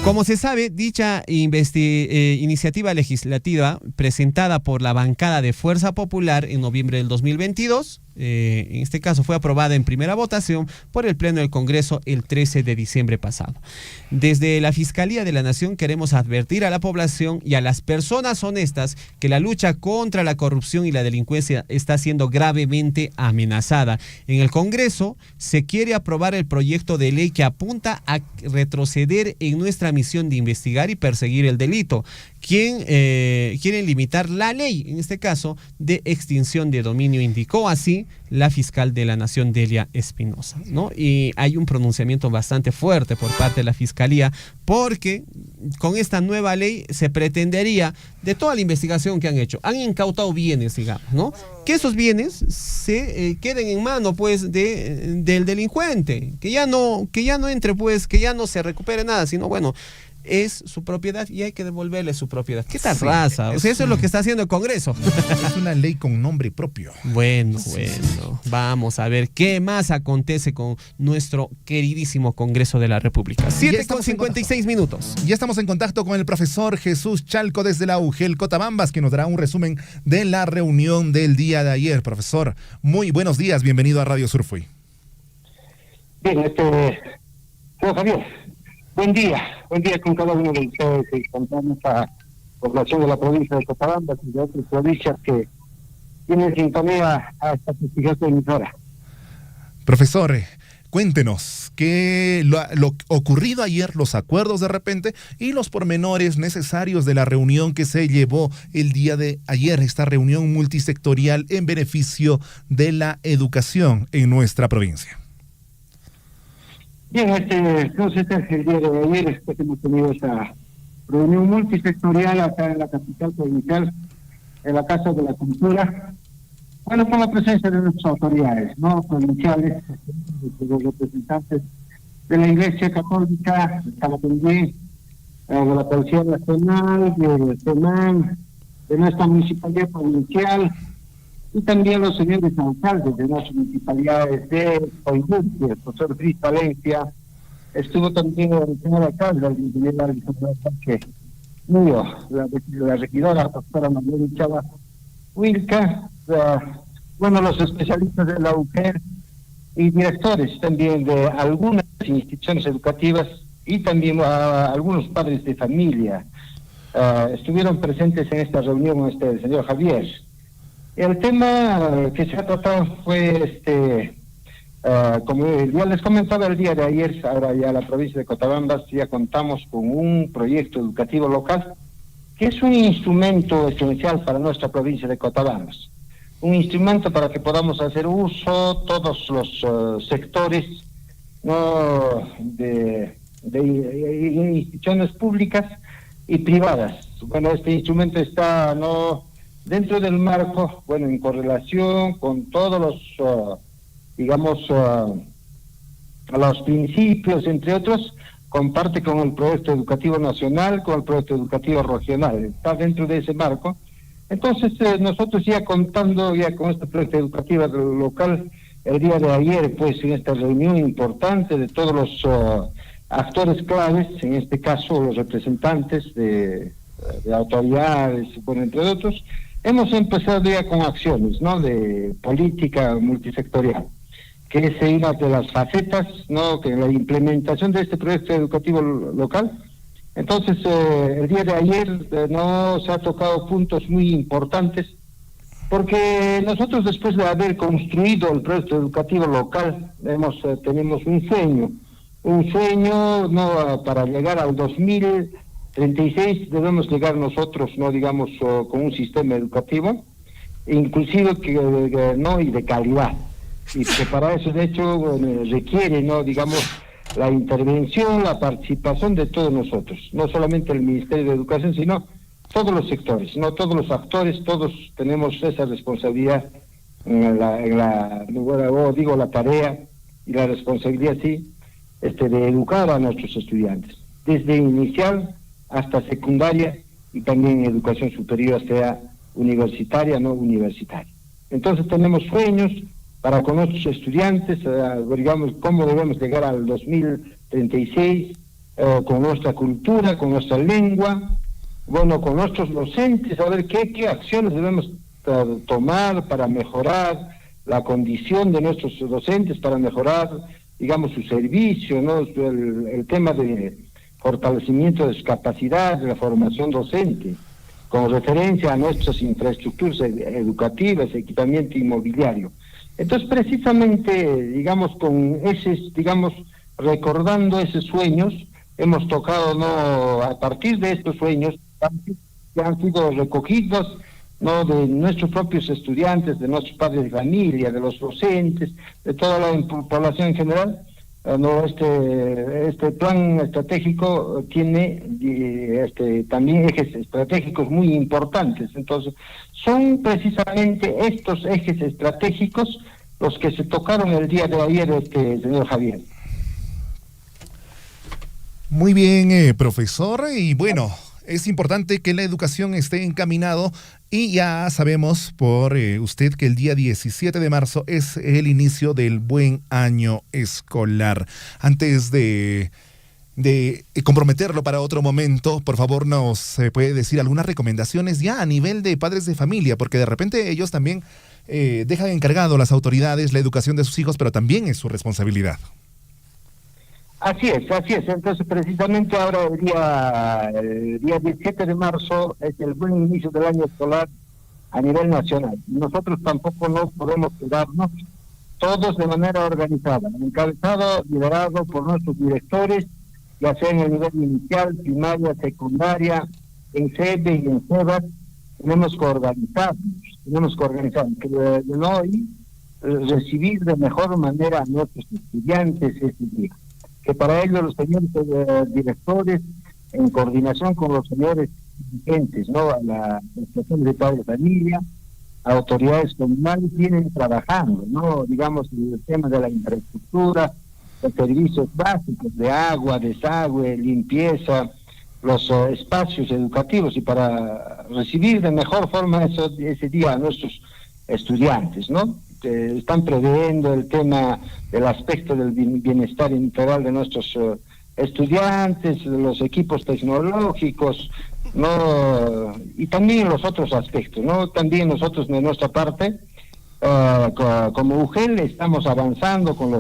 Como se sabe, dicha iniciativa legislativa presentada por la bancada de Fuerza Popular en noviembre del 2022, en este caso fue aprobada en primera votación por el Pleno del Congreso el 13 de diciembre pasado. Desde la Fiscalía de la Nación queremos advertir a la población y a las personas honestas que la lucha contra la corrupción y la delincuencia está siendo gravemente amenazada. En el Congreso se quiere aprobar el proyecto de ley que apunta a retroceder en nuestra misión de investigar y perseguir el delito. Quieren limitar la ley, en este caso, de extinción de dominio, indicó así la fiscal de la Nación, Delia Espinosa, ¿no? Y hay un pronunciamiento bastante fuerte por parte de la Fiscalía, porque con esta nueva ley se pretendería, de toda la investigación que han hecho, han incautado bienes, digamos, ¿no? Que esos bienes se queden en mano, pues, del delincuente, que ya no entre, pues, que ya no se recupere nada, sino, bueno, es su propiedad y hay que devolverle su propiedad. ¿Qué tal raza? O sea, eso es lo que está haciendo el Congreso. Es una ley con nombre propio. Bueno, vamos a ver qué más acontece con nuestro queridísimo Congreso de la República. 7:56 minutos. Ya estamos en contacto con el profesor Jesús Chalco desde la UGEL Cotabambas, que nos dará un resumen de la reunión del día de ayer. Profesor, muy buenos días, bienvenido a Radio Surfui. Bien, Javier. Buen día con cada uno de ustedes y con toda nuestra población de la provincia de Cochabamba y de otras provincias que tienen sintonía a esta prestigiosa emisora. Profesor, cuéntenos lo ocurrido ayer, los acuerdos de repente y los pormenores necesarios de la reunión que se llevó el día de ayer, esta reunión multisectorial en beneficio de la educación en nuestra provincia. Bien, entonces el día de ayer hemos tenido esta reunión multisectorial acá en la capital provincial, en la Casa de la Cultura, bueno, con la presencia de nuestras autoridades, ¿no? Provinciales, de los representantes de la Iglesia Católica, de la Policía Nacional, del CENAM, de nuestra Municipalidad Provincial, y también los señores alcaldes de nuestras municipalidades de Coimbuque, el profesor Cris Valencia, estuvo también el señor alcalde, el ingeniero la regidora, la doctora Manuel Chava Wilca, los especialistas de la UGEL y directores también de algunas instituciones educativas y también algunos padres de familia estuvieron presentes en esta reunión, el señor Javier. El tema que se ha tratado fue, como ya les comentaba el día de ayer, ahora ya la provincia de Cotabambas ya contamos con un proyecto educativo local que es un instrumento esencial para nuestra provincia de Cotabambas. Un instrumento para que podamos hacer uso todos los sectores, ¿no?, de instituciones públicas y privadas. Bueno, este instrumento está, ¿no?, dentro del marco, bueno, en correlación con todos los, los principios, entre otros, comparte con el proyecto educativo nacional, con el proyecto educativo regional, está dentro de ese marco. Entonces, nosotros ya contando ya con este proyecto educativo local, el día de ayer, pues, en esta reunión importante de todos los actores claves, en este caso los representantes de autoridades, bueno, entre otros, hemos empezado ya con acciones, ¿no?, de política multisectorial, que es una de las facetas, ¿no?, que la implementación de este proyecto educativo local. Entonces, el día de ayer se ha tocado puntos muy importantes, porque nosotros, después de haber construido el proyecto educativo local, tenemos un sueño, ¿no?, para llegar al 2036 debemos llegar nosotros, no digamos, con un sistema educativo inclusive no, y de calidad. Y que para eso, de hecho, requiere, ¿no?, digamos, la intervención, la participación de todos nosotros, no solamente el Ministerio de Educación, sino todos los sectores, no todos los actores, todos tenemos esa responsabilidad la tarea y la responsabilidad, sí, de educar a nuestros estudiantes, desde inicial hasta secundaria y también educación superior, sea universitaria, no universitaria. Entonces tenemos sueños para con nuestros estudiantes, digamos, cómo debemos llegar al 2036, con nuestra cultura, con nuestra lengua, bueno, con nuestros docentes, a ver qué acciones debemos tomar para mejorar la condición de nuestros docentes, para mejorar, digamos, su servicio, ¿no? El tema de fortalecimiento de su capacidad, de la formación docente, con referencia a nuestras infraestructuras educativas, equipamiento inmobiliario. Entonces, precisamente, digamos, con recordando esos sueños, hemos tocado, ¿no?, a partir de estos sueños que han sido recogidos, ¿no?, de nuestros propios estudiantes, de nuestros padres de familia, de los docentes, de toda la población en general. No, este plan estratégico tiene también ejes estratégicos muy importantes. Entonces, son precisamente estos ejes estratégicos los que se tocaron el día de ayer, señor Javier. Muy bien, profesor. Y bueno, es importante que la educación esté encaminado, y ya sabemos por usted que el día 17 de marzo es el inicio del buen año escolar. Antes de comprometerlo para otro momento, por favor, nos puede decir algunas recomendaciones ya a nivel de padres de familia, porque de repente ellos también dejan encargado a las autoridades la educación de sus hijos, pero también es su responsabilidad. Así es. Entonces, precisamente ahora el día 17 de marzo es el buen inicio del año escolar a nivel nacional. Nosotros tampoco no podemos quedarnos, todos de manera organizada, encabezado, liderado por nuestros directores, ya sea en el nivel inicial, primaria, secundaria, en SEBE y en SEBAS. Tenemos que organizar, que no recibir de mejor manera a nuestros estudiantes ese día. Que para ello los señores directores, en coordinación con los señores dirigentes, ¿no?, a la Asociación de Padres de Familia, a autoridades comunales, vienen trabajando, ¿no?, digamos, el tema de la infraestructura, los servicios básicos de agua, desagüe, limpieza, los espacios educativos, y para recibir de mejor forma ese día a nuestros estudiantes, ¿no? Están previendo el tema del aspecto del bienestar integral de nuestros estudiantes, los equipos tecnológicos, ¿no?, y también los otros aspectos, ¿no? También nosotros de nuestra parte, como UGEL, estamos avanzando con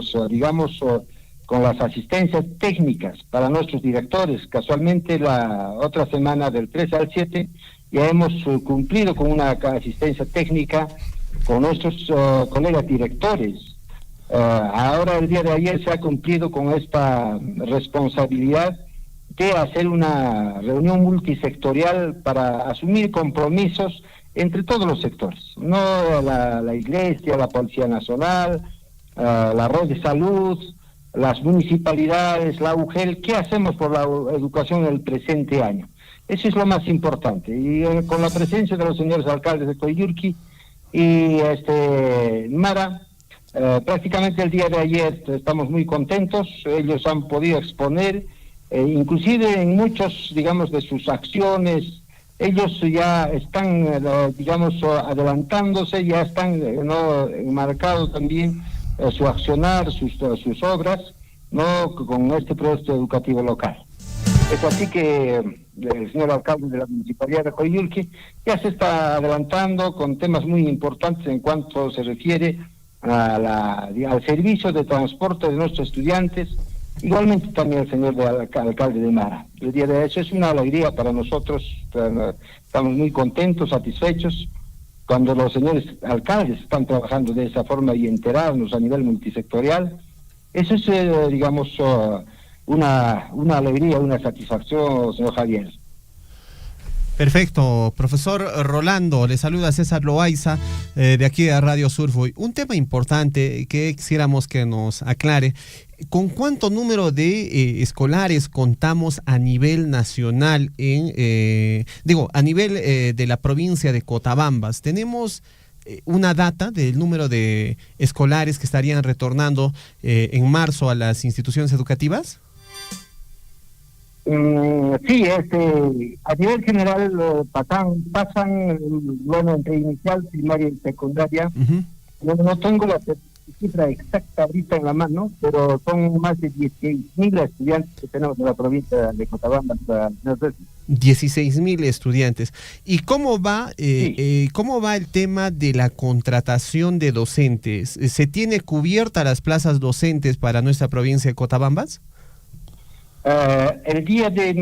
con las asistencias técnicas para nuestros directores. Casualmente la otra semana, del 3 al 7, ya hemos cumplido con una asistencia técnica con nuestros colegas directores. Ahora, el día de ayer, se ha cumplido con esta responsabilidad de hacer una reunión multisectorial para asumir compromisos entre todos los sectores, no la Iglesia, la Policía Nacional, la Red de Salud, las municipalidades, la UGEL. ¿Qué hacemos por la educación en el presente año? Eso es lo más importante. Y con la presencia de los señores alcaldes de Coyhaique y Mara, prácticamente el día de ayer estamos muy contentos. Ellos han podido exponer, inclusive en muchos, digamos, de sus acciones, ellos ya están, adelantándose, ya están enmarcados también su accionar, sus obras, ¿no?, con este proyecto educativo local. Es así que el señor alcalde de la Municipalidad de Coyhaique ya se está adelantando con temas muy importantes en cuanto se refiere al servicio de transporte de nuestros estudiantes, igualmente también el señor alcalde de Mara. El día de eso es una alegría para nosotros, estamos muy contentos, satisfechos, cuando los señores alcaldes están trabajando de esa forma y enterarnos a nivel multisectorial. Eso es, una alegría, una satisfacción, señor Javier. Perfecto, profesor Rolando, le saluda César Loaiza de aquí a Radio Surfo. Un tema importante que quisiéramos que nos aclare, ¿con cuánto número de escolares contamos a nivel nacional, a nivel de la provincia de Cotabambas? ¿Tenemos una data del número de escolares que estarían retornando en marzo a las instituciones educativas? Sí, a nivel general pasan, bueno, entre inicial, primaria y secundaria. No tengo la cifra exacta ahorita en la mano, pero son más de 16.000 estudiantes que tenemos en la provincia de Cotabambas. 16.000 estudiantes. ¿Y cómo va el tema de la contratación de docentes? ¿Se tiene cubierta las plazas docentes para nuestra provincia de Cotabambas? El día de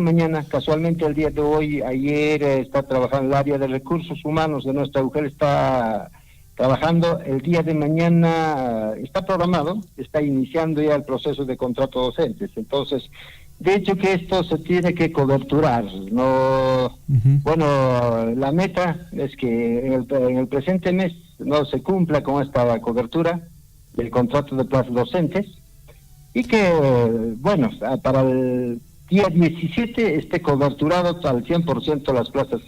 mañana, casualmente el día de hoy, ayer está trabajando el área de recursos humanos de nuestra UGEL, está trabajando. El día de mañana está programado, está iniciando ya el proceso de contrato docentes. Entonces, de hecho que esto se tiene que coberturar. Bueno, la meta es que en el presente mes no se cumpla con esta cobertura del contrato de plazas docentes, y que, bueno, para el día 17 esté coberturado al 100% las plazas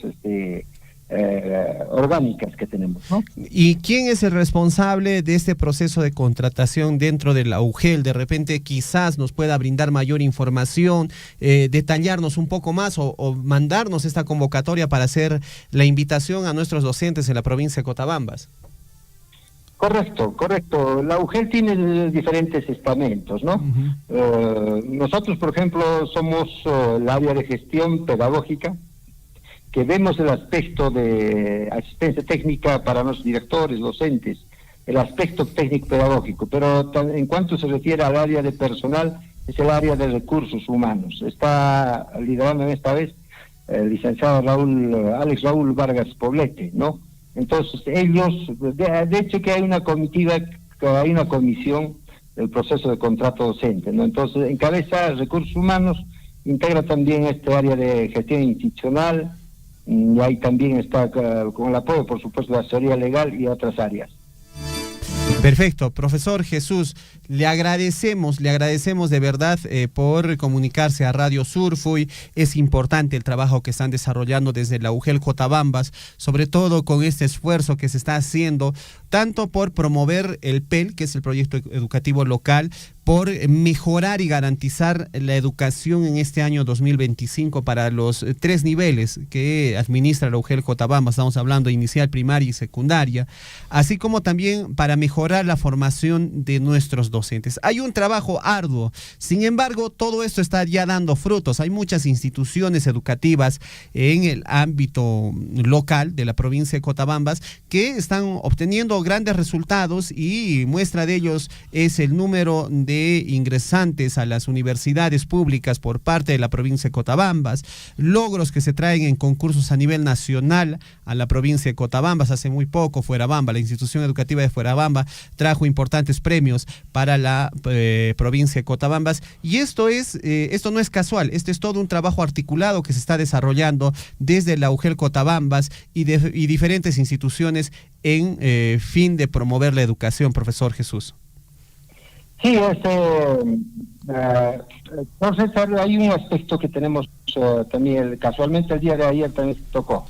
orgánicas que tenemos, ¿no? ¿Y quién es el responsable de este proceso de contratación dentro de la UGEL? De repente quizás nos pueda brindar mayor información, detallarnos un poco más o mandarnos esta convocatoria para hacer la invitación a nuestros docentes en la provincia de Cotabambas. Correcto. La UGEL tiene diferentes estamentos, ¿no? Nosotros, por ejemplo, somos el área de gestión pedagógica, que vemos el aspecto de asistencia técnica para los directores, docentes, el aspecto técnico pedagógico, pero en cuanto se refiere al área de personal, es el área de recursos humanos. Está liderando en esta vez el licenciado Alex Raúl Vargas Poblete, ¿no? Entonces ellos, de hecho que hay una comitiva, que hay una comisión del proceso de contrato docente, ¿no? Entonces encabeza recursos humanos, integra también este área de gestión institucional, y ahí también está con el apoyo, por supuesto, de la asesoría legal y otras áreas. Perfecto, profesor Jesús, le agradecemos de verdad por comunicarse a Radio Surfo. Es importante el trabajo que están desarrollando desde la UGEL Cotabambas, sobre todo con este esfuerzo que se está haciendo, tanto por promover el PEL, que es el proyecto educativo local, por mejorar y garantizar la educación en este año 2025 para los 3 niveles que administra la UGEL Cotabambas, estamos hablando de inicial, primaria y secundaria, así como también para mejorar la formación de nuestros docentes. Hay un trabajo arduo, sin embargo, todo esto está ya dando frutos. Hay muchas instituciones educativas en el ámbito local de la provincia de Cotabambas que están obteniendo grandes resultados, y muestra de ellos es el número de ingresantes a las universidades públicas por parte de la provincia de Cotabambas, logros que se traen en concursos a nivel nacional a la provincia de Cotabambas. Hace muy poco Fuerabamba, la institución educativa de Fuerabamba, trajo importantes premios para la provincia de Cotabambas, y esto no es casual, este es todo un trabajo articulado que se está desarrollando desde la UGEL Cotabambas y diferentes instituciones en fin de promover la educación, profesor Jesús. Sí, entonces hay un aspecto que tenemos también, casualmente el día de ayer también se tocó.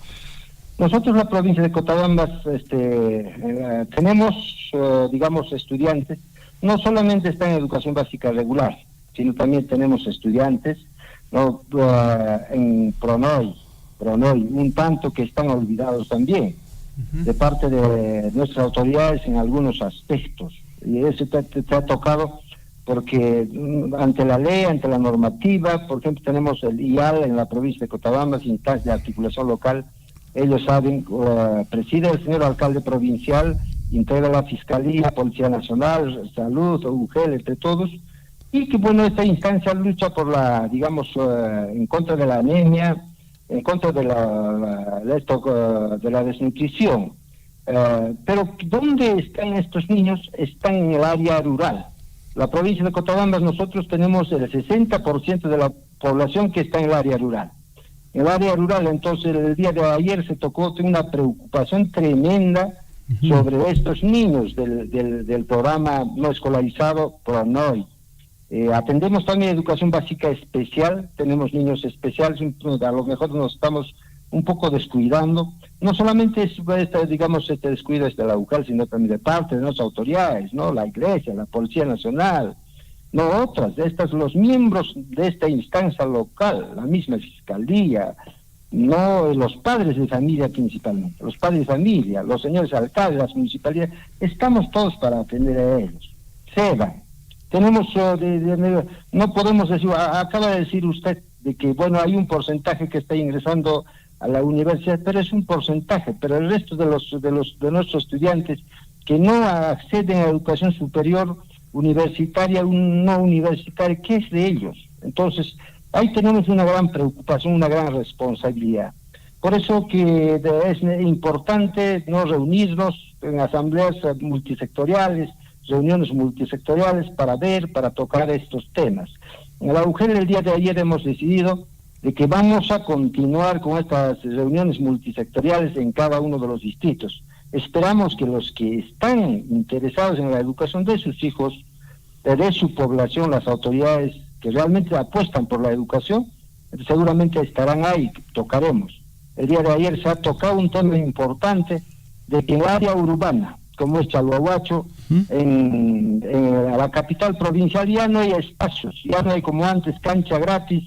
Nosotros, la provincia de Cotabambas, tenemos, digamos, estudiantes, no solamente están en educación básica regular, sino también tenemos estudiantes, ¿no? En PRONOI, un tanto que están olvidados también, de parte de nuestras autoridades en algunos aspectos. Y eso te ha tocado porque ante la ley, ante la normativa, por ejemplo, tenemos el IAL en la provincia de Cotabambas, instancia de articulación local. Ellos saben, preside el señor alcalde provincial, integra la Fiscalía, Policía Nacional, Salud, UGEL, entre todos, y que bueno, esta instancia lucha por la, digamos, en contra de la anemia, en contra de la desnutrición. Pero ¿dónde están estos niños? Están en el área rural. La provincia de Cotabambas, nosotros tenemos el 60% de la población que está en el área rural. En el área rural, entonces, el día de ayer se tocó una preocupación tremenda sobre estos niños del programa no escolarizado PRONOI. Atendemos también educación básica especial, tenemos niños especiales, a lo mejor nos estamos un poco descuidando. No solamente este descuido es de la UCAL, sino también de parte de nuestras autoridades, ¿no? La Iglesia, la Policía Nacional, no otras, los miembros de esta instancia local, la misma Fiscalía, no los padres de familia principalmente, los padres de familia, los señores alcaldes, las municipalidades, estamos todos para atender a ellos. SEBA, tenemos, no podemos decir, acaba de decir usted de que, bueno, hay un porcentaje que está ingresando a la universidad, pero es un porcentaje, pero el resto de nuestros estudiantes que no acceden a educación superior, universitaria, no universitaria, ¿qué es de ellos? Entonces, ahí tenemos una gran preocupación, una gran responsabilidad. Por eso que es importante no reunirnos en asambleas multisectoriales, reuniones multisectoriales para tocar estos temas. En la UGEL el día de ayer hemos decidido de que vamos a continuar con estas reuniones multisectoriales en cada uno de los distritos. Esperamos que los que están interesados en la educación de sus hijos, de su población, las autoridades que realmente apuestan por la educación, seguramente estarán ahí, tocaremos. El día de ayer se ha tocado un tema importante de que en el área urbana, como es Chalhuahuacho, en la capital provincial ya no hay espacios, ya no hay como antes cancha gratis,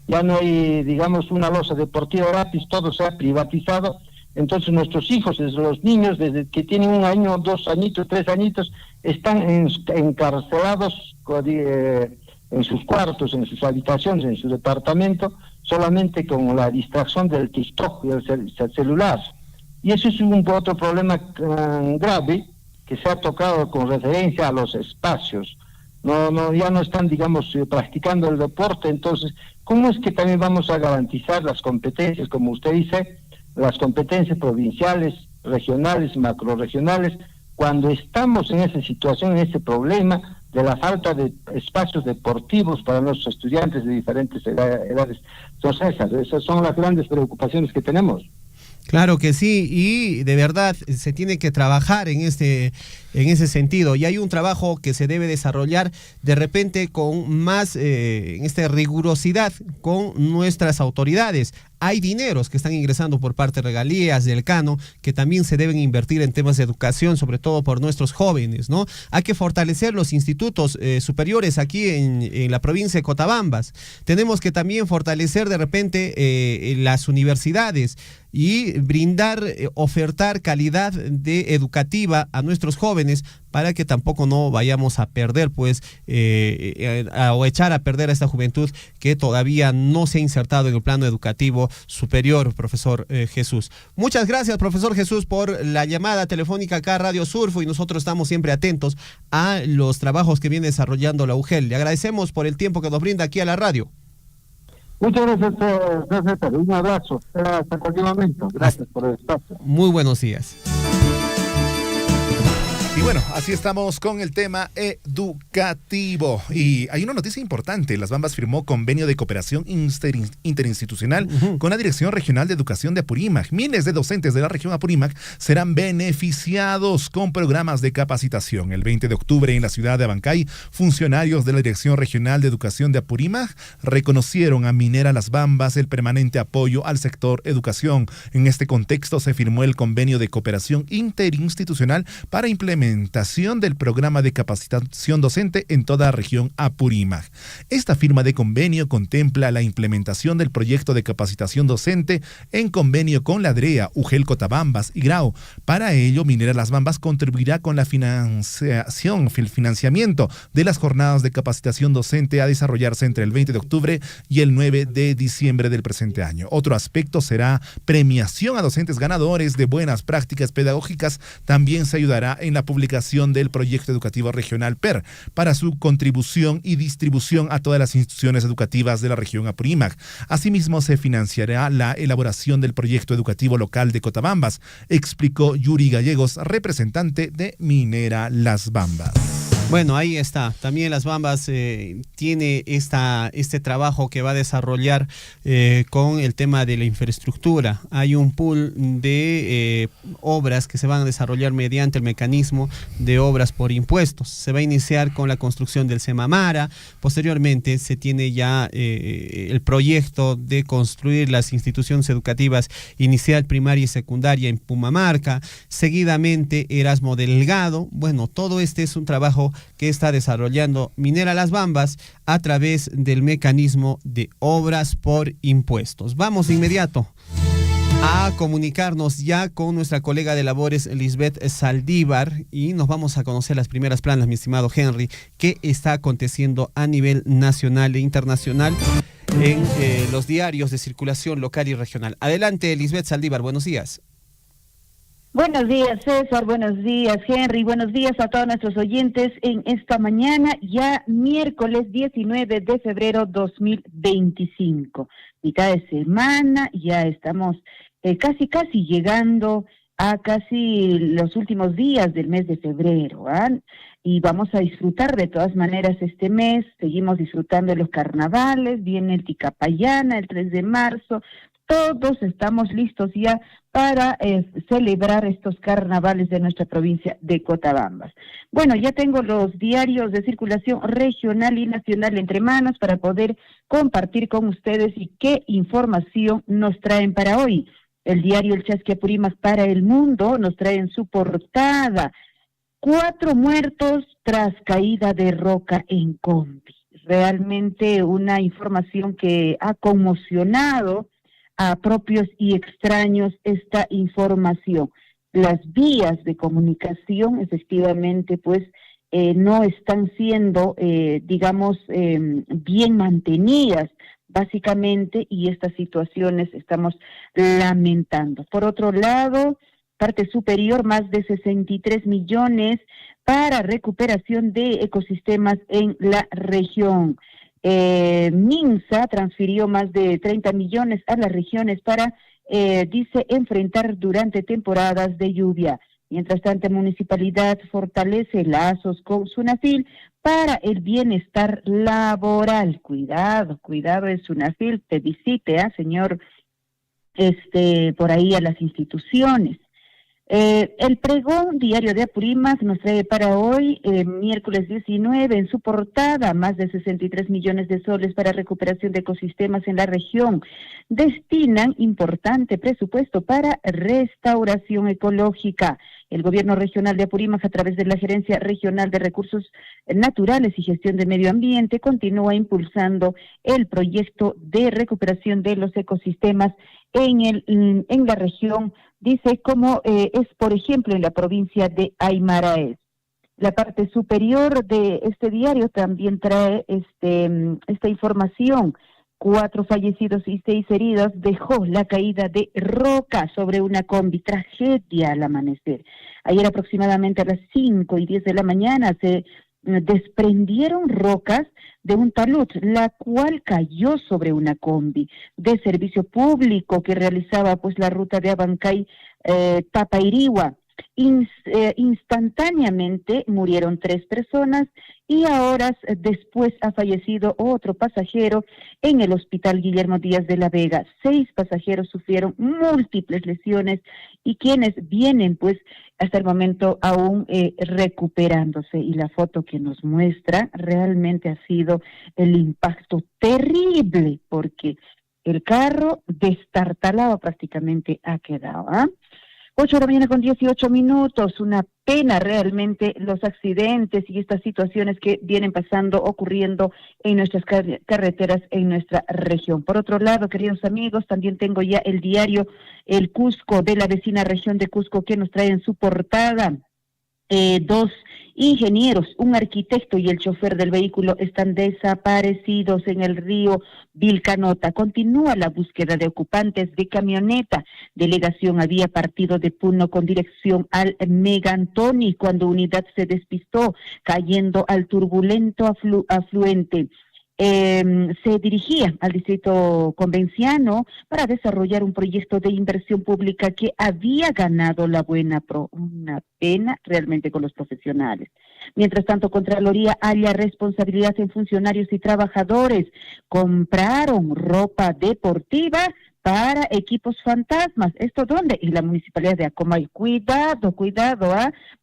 ya no hay, digamos, una losa deportiva gratis, todo se ha privatizado. Entonces nuestros hijos, desde los niños, desde que tienen 1 año, 2 añitos, 3 añitos, están encarcelados en sus cuartos, en sus habitaciones, en su departamento, solamente con la distracción del TikTok y el celular. Y eso es otro problema grave que se ha tocado con referencia a los espacios. Ya no están, digamos, practicando el deporte. Entonces, ¿cómo es que también vamos a garantizar las competencias, como usted dice, las competencias provinciales, regionales, macrorregionales, cuando estamos en esa situación, en ese problema de la falta de espacios deportivos para nuestros estudiantes de diferentes edades? Entonces, esas son las grandes preocupaciones que tenemos. Claro que sí, y de verdad se tiene que trabajar en ese sentido, y hay un trabajo que se debe desarrollar de repente con más rigurosidad con nuestras autoridades. Hay dineros que están ingresando por parte de regalías del Cano que también se deben invertir en temas de educación, sobre todo por nuestros jóvenes, ¿no? Hay que fortalecer los institutos superiores aquí en la provincia de Cotabambas. Tenemos que también fortalecer de repente las universidades y brindar, ofertar calidad educativa a nuestros jóvenes para que tampoco no vayamos a perder, pues, o echar a perder a esta juventud que todavía no se ha insertado en el plano educativo superior, profesor Jesús. Muchas gracias, profesor Jesús, por la llamada telefónica acá a Radio Surfo, y nosotros estamos siempre atentos a los trabajos que viene desarrollando la UGEL. Le agradecemos por el tiempo que nos brinda aquí a la radio. Muchas gracias, un abrazo, hasta cualquier momento. Gracias por el espacio. Muy buenos días. Y bueno, así estamos con el tema educativo. Y hay una noticia importante. Las Bambas firmó convenio de cooperación interinstitucional con la Dirección Regional de Educación de Apurímac. Miles de docentes de la región Apurímac serán beneficiados con programas de capacitación. El 20 de octubre en la ciudad de Abancay, funcionarios de la Dirección Regional de Educación de Apurímac reconocieron a Minera Las Bambas el permanente apoyo al sector educación. En este contexto se firmó el convenio de cooperación interinstitucional para implementar del programa de capacitación docente en toda la región Apurímac. Esta firma de convenio contempla la implementación del proyecto de capacitación docente en convenio con la DREA, UGEL Cotabambas y GRAO. Para ello, Minera Las Bambas contribuirá con la financiamiento de las jornadas de capacitación docente a desarrollarse entre el 20 de octubre y el 9 de diciembre del presente año. Otro aspecto será premiación a docentes ganadores de buenas prácticas pedagógicas. También se ayudará en la publicación del proyecto educativo regional PER para su contribución y distribución a todas las instituciones educativas de la región Apurímac. Asimismo, se financiará la elaboración del proyecto educativo local de Cotabambas, explicó Yuri Gallegos, representante de Minera Las Bambas. Bueno, ahí está. También Las Bambas tiene este trabajo que va a desarrollar con el tema de la infraestructura. Hay un pool de obras que se van a desarrollar mediante el mecanismo de obras por impuestos. Se va a iniciar con la construcción del Semamara. Posteriormente se tiene ya el proyecto de construir las instituciones educativas inicial, primaria y secundaria en Pumamarca. Seguidamente Erasmo Delgado. Bueno, todo este es un trabajo que está desarrollando Minera Las Bambas a través del mecanismo de obras por impuestos. Vamos de inmediato a comunicarnos ya con nuestra colega de labores Lisbeth Saldívar y nos vamos a conocer las primeras planas, mi estimado Henry, qué está aconteciendo a nivel nacional e internacional en los diarios de circulación local y regional. Adelante, Lisbeth Saldívar, buenos días. Buenos días, César, buenos días, Henry, buenos días a todos nuestros oyentes en esta mañana, ya miércoles 19 de febrero 2025. Mitad de semana, ya estamos casi llegando a casi los últimos días del mes de febrero, y vamos a disfrutar de todas maneras este mes, seguimos disfrutando de los carnavales, viene el Ticapayana, el 3 de marzo, todos estamos listos ya para celebrar estos carnavales de nuestra provincia de Cotabambas. Bueno, ya tengo los diarios de circulación regional y nacional entre manos para poder compartir con ustedes y qué información nos traen para hoy. El diario El Chasquiapurímac para el Mundo nos trae en su portada 4 muertos tras caída de roca en combi. Realmente una información que ha conmocionado a propios y extraños esta información. Las vías de comunicación efectivamente pues no están siendo bien mantenidas básicamente, y estas situaciones estamos lamentando. Por otro lado, parte superior, más de 63 millones para recuperación de ecosistemas en la región. MINSA transfirió más de 30 millones a las regiones para, enfrentar durante temporadas de lluvia. Mientras tanto, Municipalidad fortalece lazos con SUNAFIL para el bienestar laboral. Cuidado, el SUNAFIL te visite, señor, por ahí a las instituciones. El pregón diario de Apurímac nos trae para hoy, miércoles 19, en su portada, más de 63 millones de soles para recuperación de ecosistemas en la región. Destinan importante presupuesto para restauración ecológica. El gobierno regional de Apurímac, a través de la Gerencia Regional de Recursos Naturales y Gestión de Medio Ambiente, continúa impulsando el proyecto de recuperación de los ecosistemas en la región. Dice como es, por ejemplo, en la provincia de Aymaraes. La parte superior de este diario también trae esta información. 4 fallecidos y 6 heridos dejó la caída de roca sobre una combi. Tragedia al amanecer. Ayer aproximadamente a las 5:10 de la mañana se desprendieron rocas de un talud, la cual cayó sobre una combi de servicio público que realizaba pues la ruta de Abancay Tapairihua. Instantáneamente murieron 3 personas y a horas después ha fallecido otro pasajero en el Hospital Guillermo Díaz de la Vega. 6 pasajeros sufrieron múltiples lesiones y quienes vienen pues hasta el momento aún recuperándose, y la foto que nos muestra realmente ha sido el impacto terrible porque el carro destartalado prácticamente ha quedado. 8 de la mañana con 18 minutos, una pena realmente los accidentes y estas situaciones que vienen ocurriendo en nuestras carreteras en nuestra región. Por otro lado, queridos amigos, también tengo ya el diario El Cusco de la vecina región de Cusco que nos trae en su portada 2 ingenieros, un arquitecto y el chofer del vehículo están desaparecidos en el río Vilcanota. Continúa la búsqueda de ocupantes de camioneta. Delegación había partido de Puno con dirección al Megantoni cuando unidad se despistó, cayendo al turbulento afluente. Se dirigía al distrito convenciano para desarrollar un proyecto de inversión pública que había ganado la buena una pena realmente con los profesionales. Mientras tanto, Contraloría halla responsabilidad en funcionarios y trabajadores. Compraron ropa deportiva para equipos fantasmas. ¿Esto dónde? En la municipalidad de Acomay. Cuidado,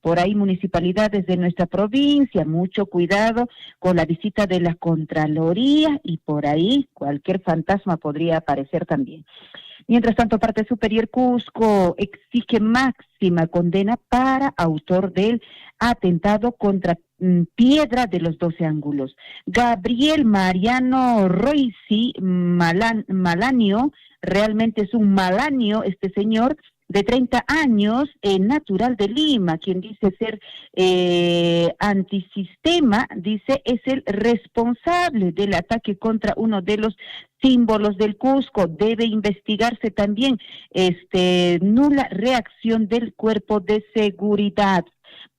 por ahí municipalidades de nuestra provincia, mucho cuidado con la visita de la Contraloría y por ahí cualquier fantasma podría aparecer también. Mientras tanto, Parte Superior Cusco exige máxima condena para autor del atentado contra Piedra de los 12 Ángulos. Gabriel Mariano Roisi Malanio, realmente es un malanio este señor, de 30 años, natural de Lima, quien dice ser antisistema, dice es el responsable del ataque contra uno de los símbolos del Cusco. Debe investigarse también nula reacción del cuerpo de seguridad.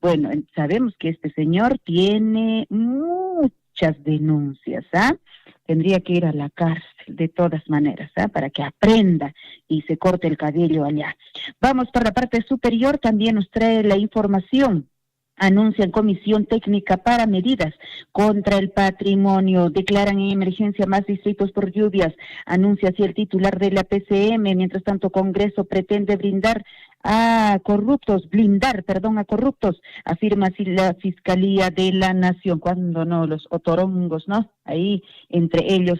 Bueno, sabemos que este señor tiene muchas denuncias, tendría que ir a la cárcel de todas maneras, para que aprenda y se corte el cabello allá. Vamos para la parte superior, también nos trae la información. Anuncian comisión técnica para medidas contra el patrimonio. Declaran en emergencia más distritos por lluvias. Anuncia así el titular de la PCM. Mientras tanto, Congreso pretende blindar a corruptos, afirma así la Fiscalía de la Nación. Cuando no, los otorongos, ¿no? Ahí, entre ellos,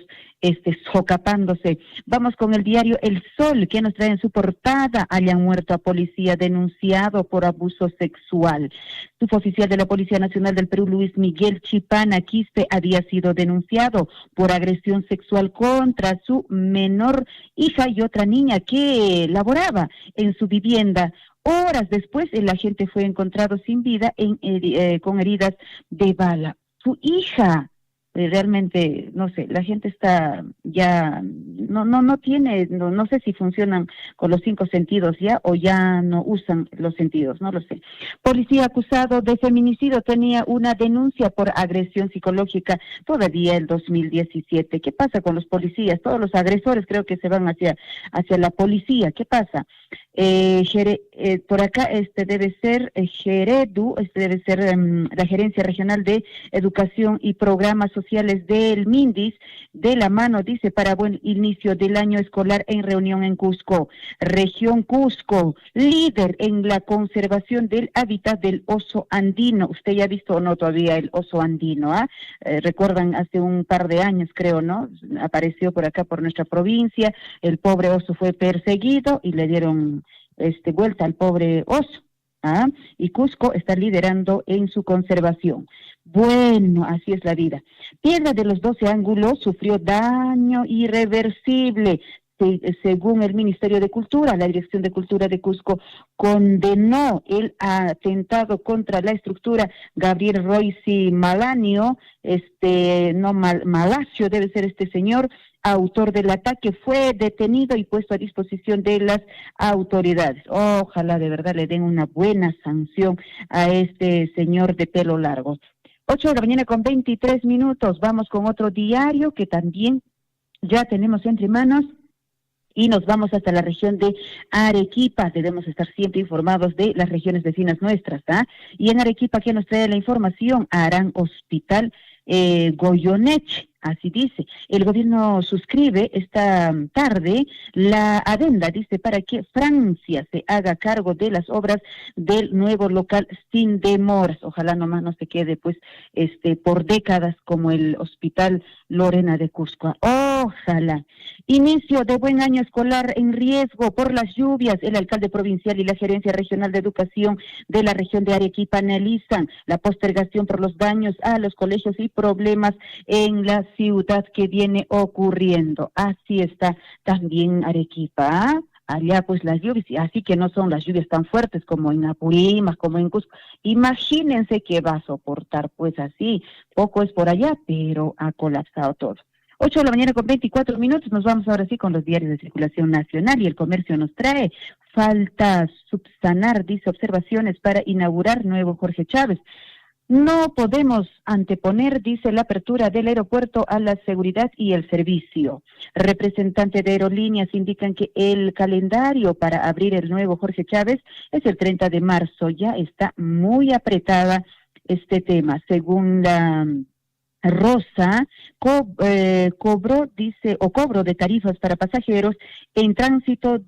socapándose. Vamos con el diario El Sol, que nos trae en su portada: hayan muerto a policía denunciado por abuso sexual. Suboficial de la Policía Nacional del Perú, Luis Miguel Chipana Quispe, había sido denunciado por agresión sexual contra su menor hija y otra niña que laboraba en su vivienda. Horas después, el agente fue encontrado sin vida con heridas de bala. Su hija, realmente, no sé, la gente está ya, no tiene, no sé si funcionan con los 5 sentidos ya o ya no usan los sentidos, no lo sé. Policía acusado de feminicidio tenía una denuncia por agresión psicológica todavía el 2017. ¿Qué pasa con los policías? Todos los agresores creo que se van hacia la policía. ¿Qué pasa? Por acá debe ser Geredu, debe ser la Gerencia Regional de Educación y Programas Sociales del MINDIS, de la mano, dice, para buen inicio del año escolar en reunión en Cusco. Región Cusco, líder en la conservación del hábitat del oso andino. ¿Usted ya ha visto o no todavía el oso andino? Recuerdan, hace un par de años creo, ¿no? Apareció por acá, por nuestra provincia. El pobre oso fue perseguido y le dieron vuelta al pobre oso. Y Cusco está liderando en su conservación. Bueno, así es la vida. Piedra de los 12 Ángulos sufrió daño irreversible. Según el Ministerio de Cultura, la Dirección de Cultura de Cusco condenó el atentado contra la estructura. Gabriel Roisi Malanio, Malacio debe ser este señor, autor del ataque, fue detenido y puesto a disposición de las autoridades. Ojalá de verdad le den una buena sanción a este señor de pelo largo. 8:23 a.m. Vamos con otro diario que también ya tenemos entre manos. Y nos vamos hasta la región de Arequipa. Debemos estar siempre informados de las regiones vecinas nuestras, Y en Arequipa, ¿qué nos trae la información? Harán hospital Goyeneche, así dice. El gobierno suscribe esta tarde la adenda, dice, para que Francia se haga cargo de las obras del nuevo local sin demoras. Ojalá nomás no se quede, pues, por décadas como el Hospital Lorena de Cusco. Ojalá. Inicio de buen año escolar en riesgo por las lluvias. El alcalde provincial y la Gerencia Regional de Educación de la región de Arequipa analizan la postergación por los daños a los colegios y problemas en la ciudad que viene ocurriendo. Así está también Arequipa. Allá pues las lluvias, así que no son las lluvias tan fuertes como en Apurímac, como en Cusco. Imagínense que va a soportar, pues así, poco es por allá, pero ha colapsado todo. 8:24 a.m, nos vamos ahora sí con los diarios de circulación nacional y el comercio nos trae. Falta subsanar, dice, observaciones para inaugurar nuevo Jorge Chávez. No podemos anteponer, dice, la apertura del aeropuerto a la seguridad y el servicio. Representantes de aerolíneas indican que el calendario para abrir el nuevo Jorge Chávez es el 30 de marzo. Ya está muy apretada este tema. Según la Rosa, cobro de tarifas para pasajeros en tránsito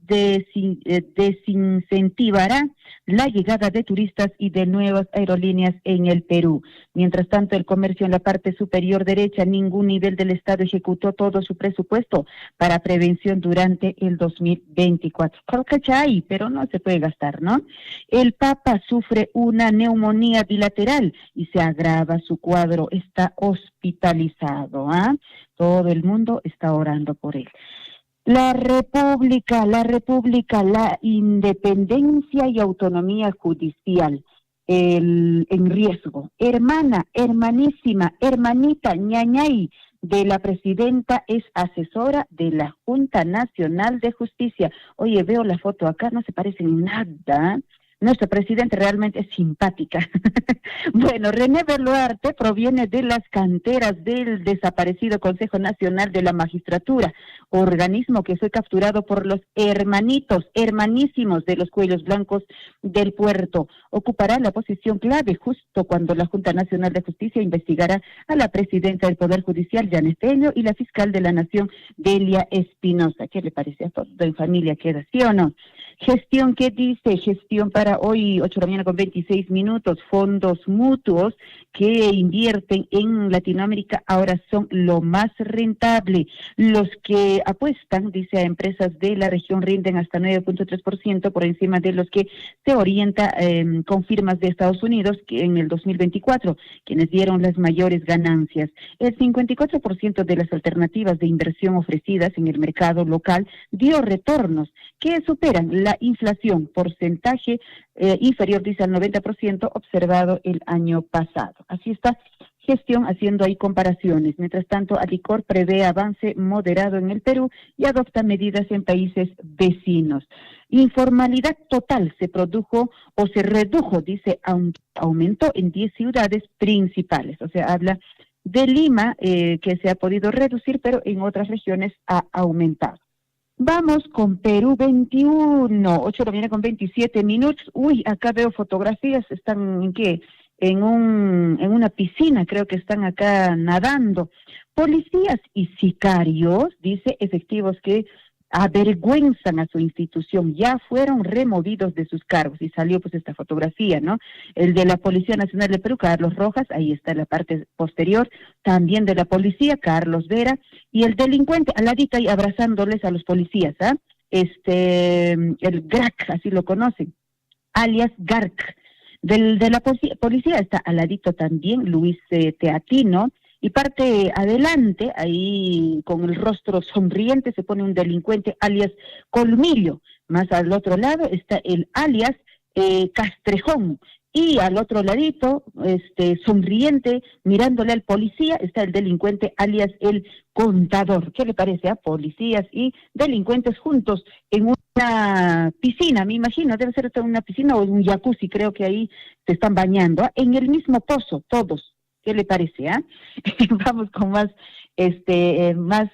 desincentivará la llegada de turistas y de nuevas aerolíneas en el Perú. Mientras tanto, el comercio en la parte superior derecha, ningún nivel del Estado ejecutó todo su presupuesto para prevención durante el 2024. Creo que ya hay, pero no se puede gastar, ¿no? El Papa sufre una neumonía bilateral y se agrava su cuadro, está hospitalizado, ¿ah? Todo el mundo está orando por él. La República, la independencia y autonomía judicial en riesgo. Hermana, hermanísima, hermanita, ñañay de la presidenta es asesora de la Junta Nacional de Justicia. Oye, veo la foto acá, no se parece en nada. Nuestra presidenta realmente es simpática. Bueno, René Boluarte proviene de las canteras del desaparecido Consejo Nacional de la Magistratura, organismo que fue capturado por los hermanísimos de los cuellos blancos del puerto. Ocupará la posición clave justo cuando la Junta Nacional de Justicia investigará a la presidenta del Poder Judicial, Janet Tello, y la fiscal de la Nación, Delia Espinosa. ¿Qué le parece a todo en familia queda, sí o no? Gestión, ¿qué dice? Gestión para hoy, 8:26 a.m, fondos mutuos que invierten en Latinoamérica ahora son lo más rentable. Los que apuestan, dice, a empresas de la región rinden hasta 9.3% por encima de los que se orienta con firmas de Estados Unidos que en el 2024, quienes dieron las mayores ganancias. El 54% de las alternativas de inversión ofrecidas en el mercado local dio retornos que superan la inflación, porcentaje inferior, dice, al 90% observado el año pasado. Así está Gestión haciendo ahí comparaciones. Mientras tanto, Alicor prevé avance moderado en el Perú y adopta medidas en países vecinos. Informalidad total se produjo o se redujo, dice, aumentó en 10 ciudades principales. O sea, habla de Lima, que se ha podido reducir, pero en otras regiones ha aumentado. Vamos con Perú 21, 8:27 a.m. Uy, acá veo fotografías, ¿están en qué? En una piscina, creo que están acá nadando. Policías y sicarios, dice, efectivos que avergüenzan a su institución, ya fueron removidos de sus cargos, y salió pues esta fotografía, ¿no? El de la Policía Nacional de Perú, Carlos Rojas, ahí está en la parte posterior, también de la policía, Carlos Vera, y el delincuente al ladito ahí abrazándoles a los policías, ¿ah? El GRAC, así lo conocen, alias GARC. De la policía está al ladito también Luis Teatino, y parte adelante, ahí con el rostro sonriente, se pone un delincuente alias Colmillo. Más al otro lado está el alias Castrejón. Y al otro ladito, sonriente, mirándole al policía, está el delincuente alias el Contador. ¿Qué le parece a policías y delincuentes juntos en una piscina? Me imagino, debe ser una piscina o un jacuzzi, creo que ahí se están bañando, ¿eh? En el mismo pozo, todos. ¿Qué le parece? Vamos con más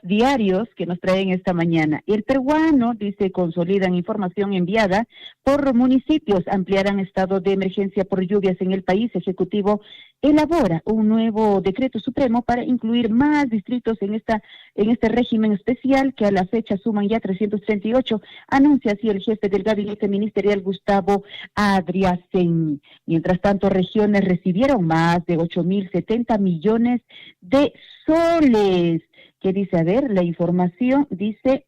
diarios que nos traen esta mañana. El peruano, dice, consolidan información enviada por municipios, ampliarán estado de emergencia por lluvias en el país. Ejecutivo elabora un nuevo decreto supremo para incluir más distritos en este régimen especial, que a la fecha suman ya 338, anuncia así el jefe del gabinete ministerial, Gustavo Adriasen. Mientras tanto, regiones recibieron más de 8.070 millones de soles. ¿Qué dice? A ver, la información dice,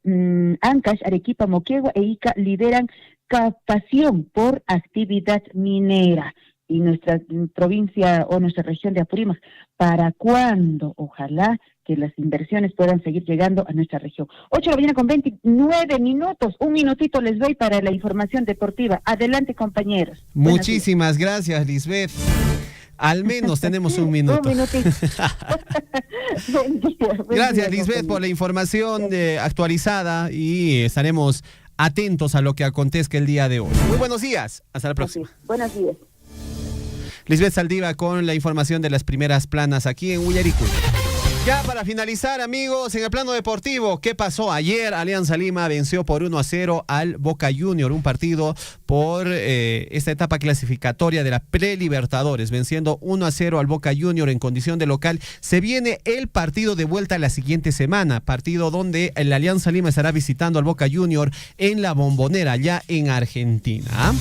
Ancash, Arequipa, Moquegua e Ica lideran captación por actividad minera. Y nuestra provincia o nuestra región de Apurímac, ¿para cuándo? Ojalá que las inversiones puedan seguir llegando a nuestra región. 8:29 a.m, un minutito les doy para la información deportiva. Adelante, compañeros. Muchísimas gracias, Lisbeth. Al menos tenemos un minuto. Un minutito. Gracias, Lisbeth, por la información actualizada, y estaremos atentos a lo que acontezca el día de hoy. Muy buenos días. Hasta la próxima. Buenos días. Lisbeth Saldiva con la información de las primeras planas aquí en Uyaricuy. Ya para finalizar, amigos, en el plano deportivo, ¿qué pasó ayer? Alianza Lima venció por 1-0 al Boca Junior, un partido por esta etapa clasificatoria de la Prelibertadores, venciendo 1-0 al Boca Junior en condición de local. Se viene el partido de vuelta la siguiente semana, partido donde el Alianza Lima estará visitando al Boca Junior en la Bombonera, allá en Argentina.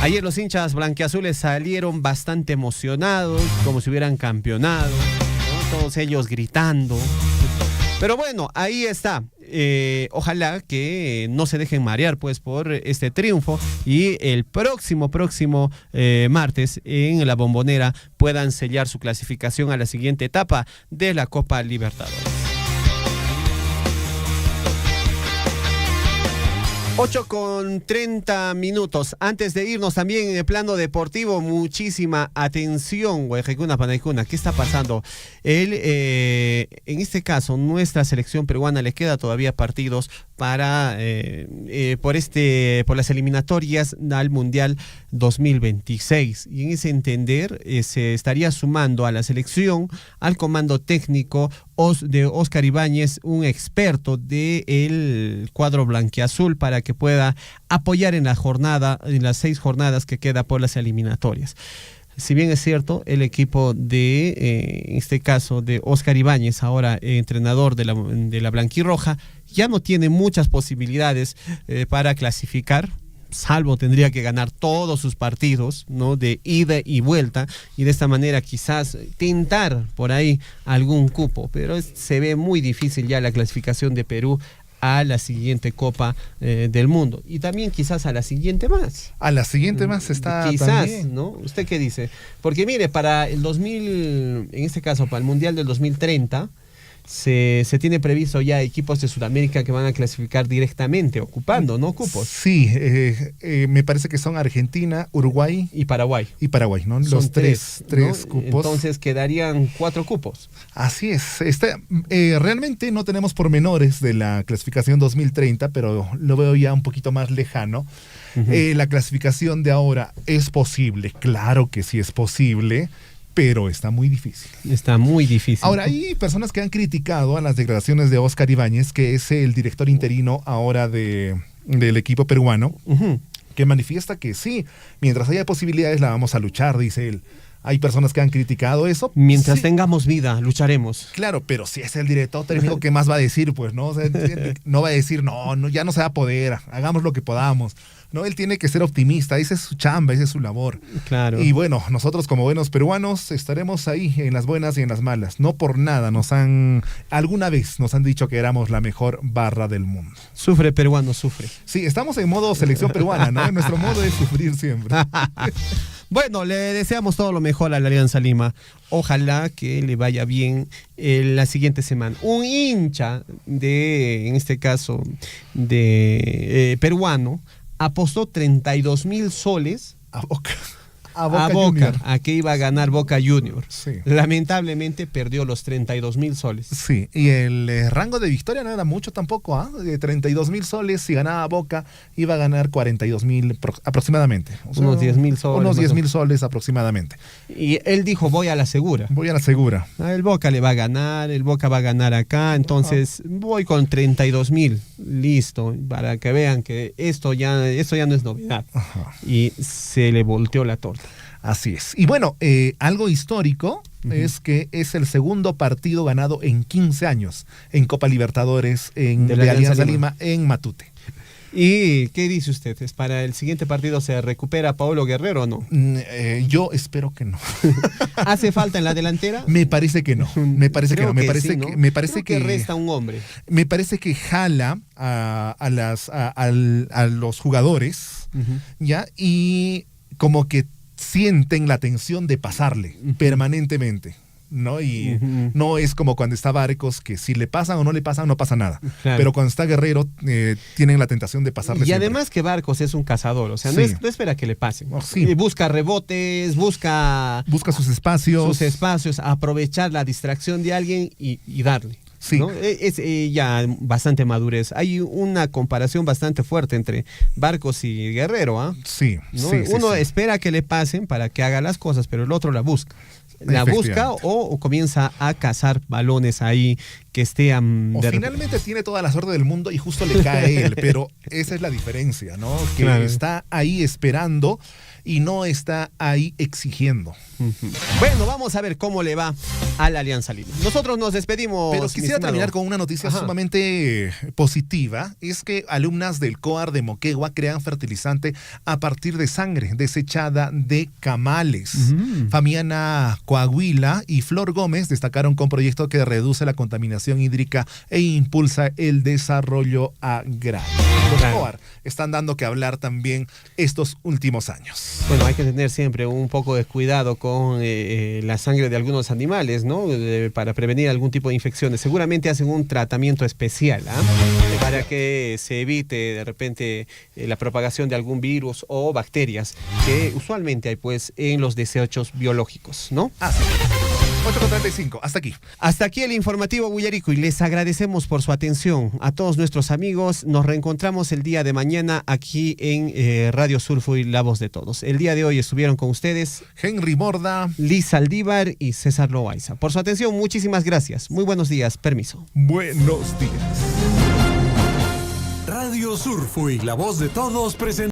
Ayer los hinchas blanquiazules salieron bastante emocionados, como si hubieran campeonado, ¿no? Todos ellos gritando. Pero bueno, ahí está. Ojalá que no se dejen marear pues por este triunfo y el próximo martes en la Bombonera puedan sellar su clasificación a la siguiente etapa de la Copa Libertadores. 8:30. Antes de irnos también en el plano deportivo, muchísima atención, Guayjecuna Panaicuna. ¿Qué está pasando? En este caso, nuestra selección peruana le queda todavía partidos para por las eliminatorias al Mundial 2026. Y en ese entender se estaría sumando a la selección, al comando técnico de Óscar Ibáñez, un experto del cuadro blanquiazul, para que pueda apoyar en las 6 jornadas que queda por las eliminatorias. Si bien es cierto, el equipo en este caso de Óscar Ibáñez, ahora entrenador de la blanquirroja, ya no tiene muchas posibilidades para clasificar, salvo tendría que ganar todos sus partidos, ¿no?, de ida y vuelta, y de esta manera quizás tentar por ahí algún cupo, pero se ve muy difícil ya la clasificación de Perú a la siguiente Copa del Mundo, y también quizás a la siguiente más. A la siguiente más está quizás, también, ¿no? ¿Usted qué dice? Porque mire, para el 2000, en este caso para el Mundial del 2030, se tiene previsto ya equipos de Sudamérica que van a clasificar directamente, ocupando, ¿no?, cupos. Sí, me parece que son Argentina, Uruguay y Paraguay. ¿No? Son los tres cupos. Entonces quedarían 4 cupos. Así es. Realmente no tenemos pormenores de la clasificación 2030, pero lo veo ya un poquito más lejano. Uh-huh. La clasificación de ahora es posible, claro que sí es posible, pero está muy difícil. Está muy difícil. Ahora, hay personas que han criticado a las declaraciones de Óscar Ibáñez, que es el director interino ahora del equipo peruano, uh-huh, que manifiesta que sí, mientras haya posibilidades la vamos a luchar, dice él. Hay personas que han criticado eso. Mientras tengamos vida, lucharemos. Claro, pero si es el director técnico, ¿qué más va a decir? Pues no, o sea, no va a decir, no, ya no se va a poder, hagamos lo que podamos. No, él tiene que ser optimista, esa es su chamba, esa es su labor. Claro. Y bueno, nosotros como buenos peruanos estaremos ahí en las buenas y en las malas. No por nada alguna vez nos han dicho que éramos la mejor barra del mundo. Sufre peruano, sufre. Sí, estamos en modo selección peruana, ¿no? Nuestro modo es sufrir siempre. Bueno, le deseamos todo lo mejor a la Alianza Lima. Ojalá que le vaya bien la siguiente semana. Un hincha en este caso, peruano, apostó 32,000 soles a Boca a que iba a ganar Boca Junior. Sí. Lamentablemente perdió los 32,000 soles. Sí, y el rango de victoria no era mucho tampoco, ¿ah? De 32,000 soles, si ganaba Boca, iba a ganar 42,000 aproximadamente. O sea, unos 10,000 soles. Unos 10,000 soles aproximadamente. Y él dijo, voy a la segura. Voy a la segura. El Boca le va a ganar, el Boca va a ganar acá, entonces voy con 32,000. Listo, para que vean que esto ya no es novedad. Ajá. Y se le volteó la torta. Así es. Y bueno, algo histórico, uh-huh, es que es el segundo partido ganado en 15 años en Copa Libertadores de Alianza Lima en Matute. ¿Y qué dice usted? ¿Es para el siguiente partido se recupera Paolo Guerrero o no? Yo espero que no. ¿Hace falta en la delantera? Me parece que no. Me parece que no. Me parece que resta un hombre. Me parece que jala a los jugadores, uh-huh, ya, y como que sienten la tensión de pasarle, uh-huh, permanentemente, ¿no? Y uh-huh, no es como cuando está Barcos, que si le pasan o no le pasan, no pasa nada. Claro. Pero cuando está Guerrero, tienen la tentación de pasarle. Y siempre. Además que Barcos es un cazador, o sea, sí, no espera que le pasen. Sí. Busca rebotes, busca sus espacios. Aprovechar la distracción de alguien y darle. Sí. ¿No? Es ya bastante madurez. Hay una comparación bastante fuerte entre Barcos y Guerrero, ¿ah? Sí, ¿no? sí. Uno sí. espera que le pasen para que haga las cosas, pero el otro la busca. la busca o comienza a cazar balones ahí que estén... O finalmente tiene toda la suerte del mundo y justo le cae él, pero esa es la diferencia, ¿no? Que Claro. está ahí esperando y no está ahí exigiendo. Bueno, vamos a ver cómo le va a la Alianza Lima. Nosotros nos despedimos. Pero mi quisiera estimado. terminar con una noticia Ajá. sumamente positiva. Es que alumnas del COAR de Moquegua crean fertilizante a partir de sangre desechada de camales. Fabiana Coahuila y Flor Gómez destacaron con proyecto que reduce la contaminación hídrica e impulsa el desarrollo agrario. Los Claro. COAR están dando que hablar también estos últimos años. Bueno, hay que tener siempre un poco de cuidado con la sangre de algunos animales, ¿no? Para prevenir algún tipo de infecciones. Seguramente hacen un tratamiento especial, ¿ah? Para que se evite de repente la propagación de algún virus o bacterias que usualmente hay pues en los desechos biológicos, ¿no? Así. 8:35, hasta aquí. Hasta aquí el informativo Bullarico y les agradecemos por su atención. A todos nuestros amigos, nos reencontramos el día de mañana aquí en Radio Surfo y La Voz de Todos. El día de hoy estuvieron con ustedes Henry Morda, Liz Saldívar y César Loaiza. Por su atención, muchísimas gracias. Muy buenos días, permiso. Buenos días. Radio Surfo y La Voz de Todos presenta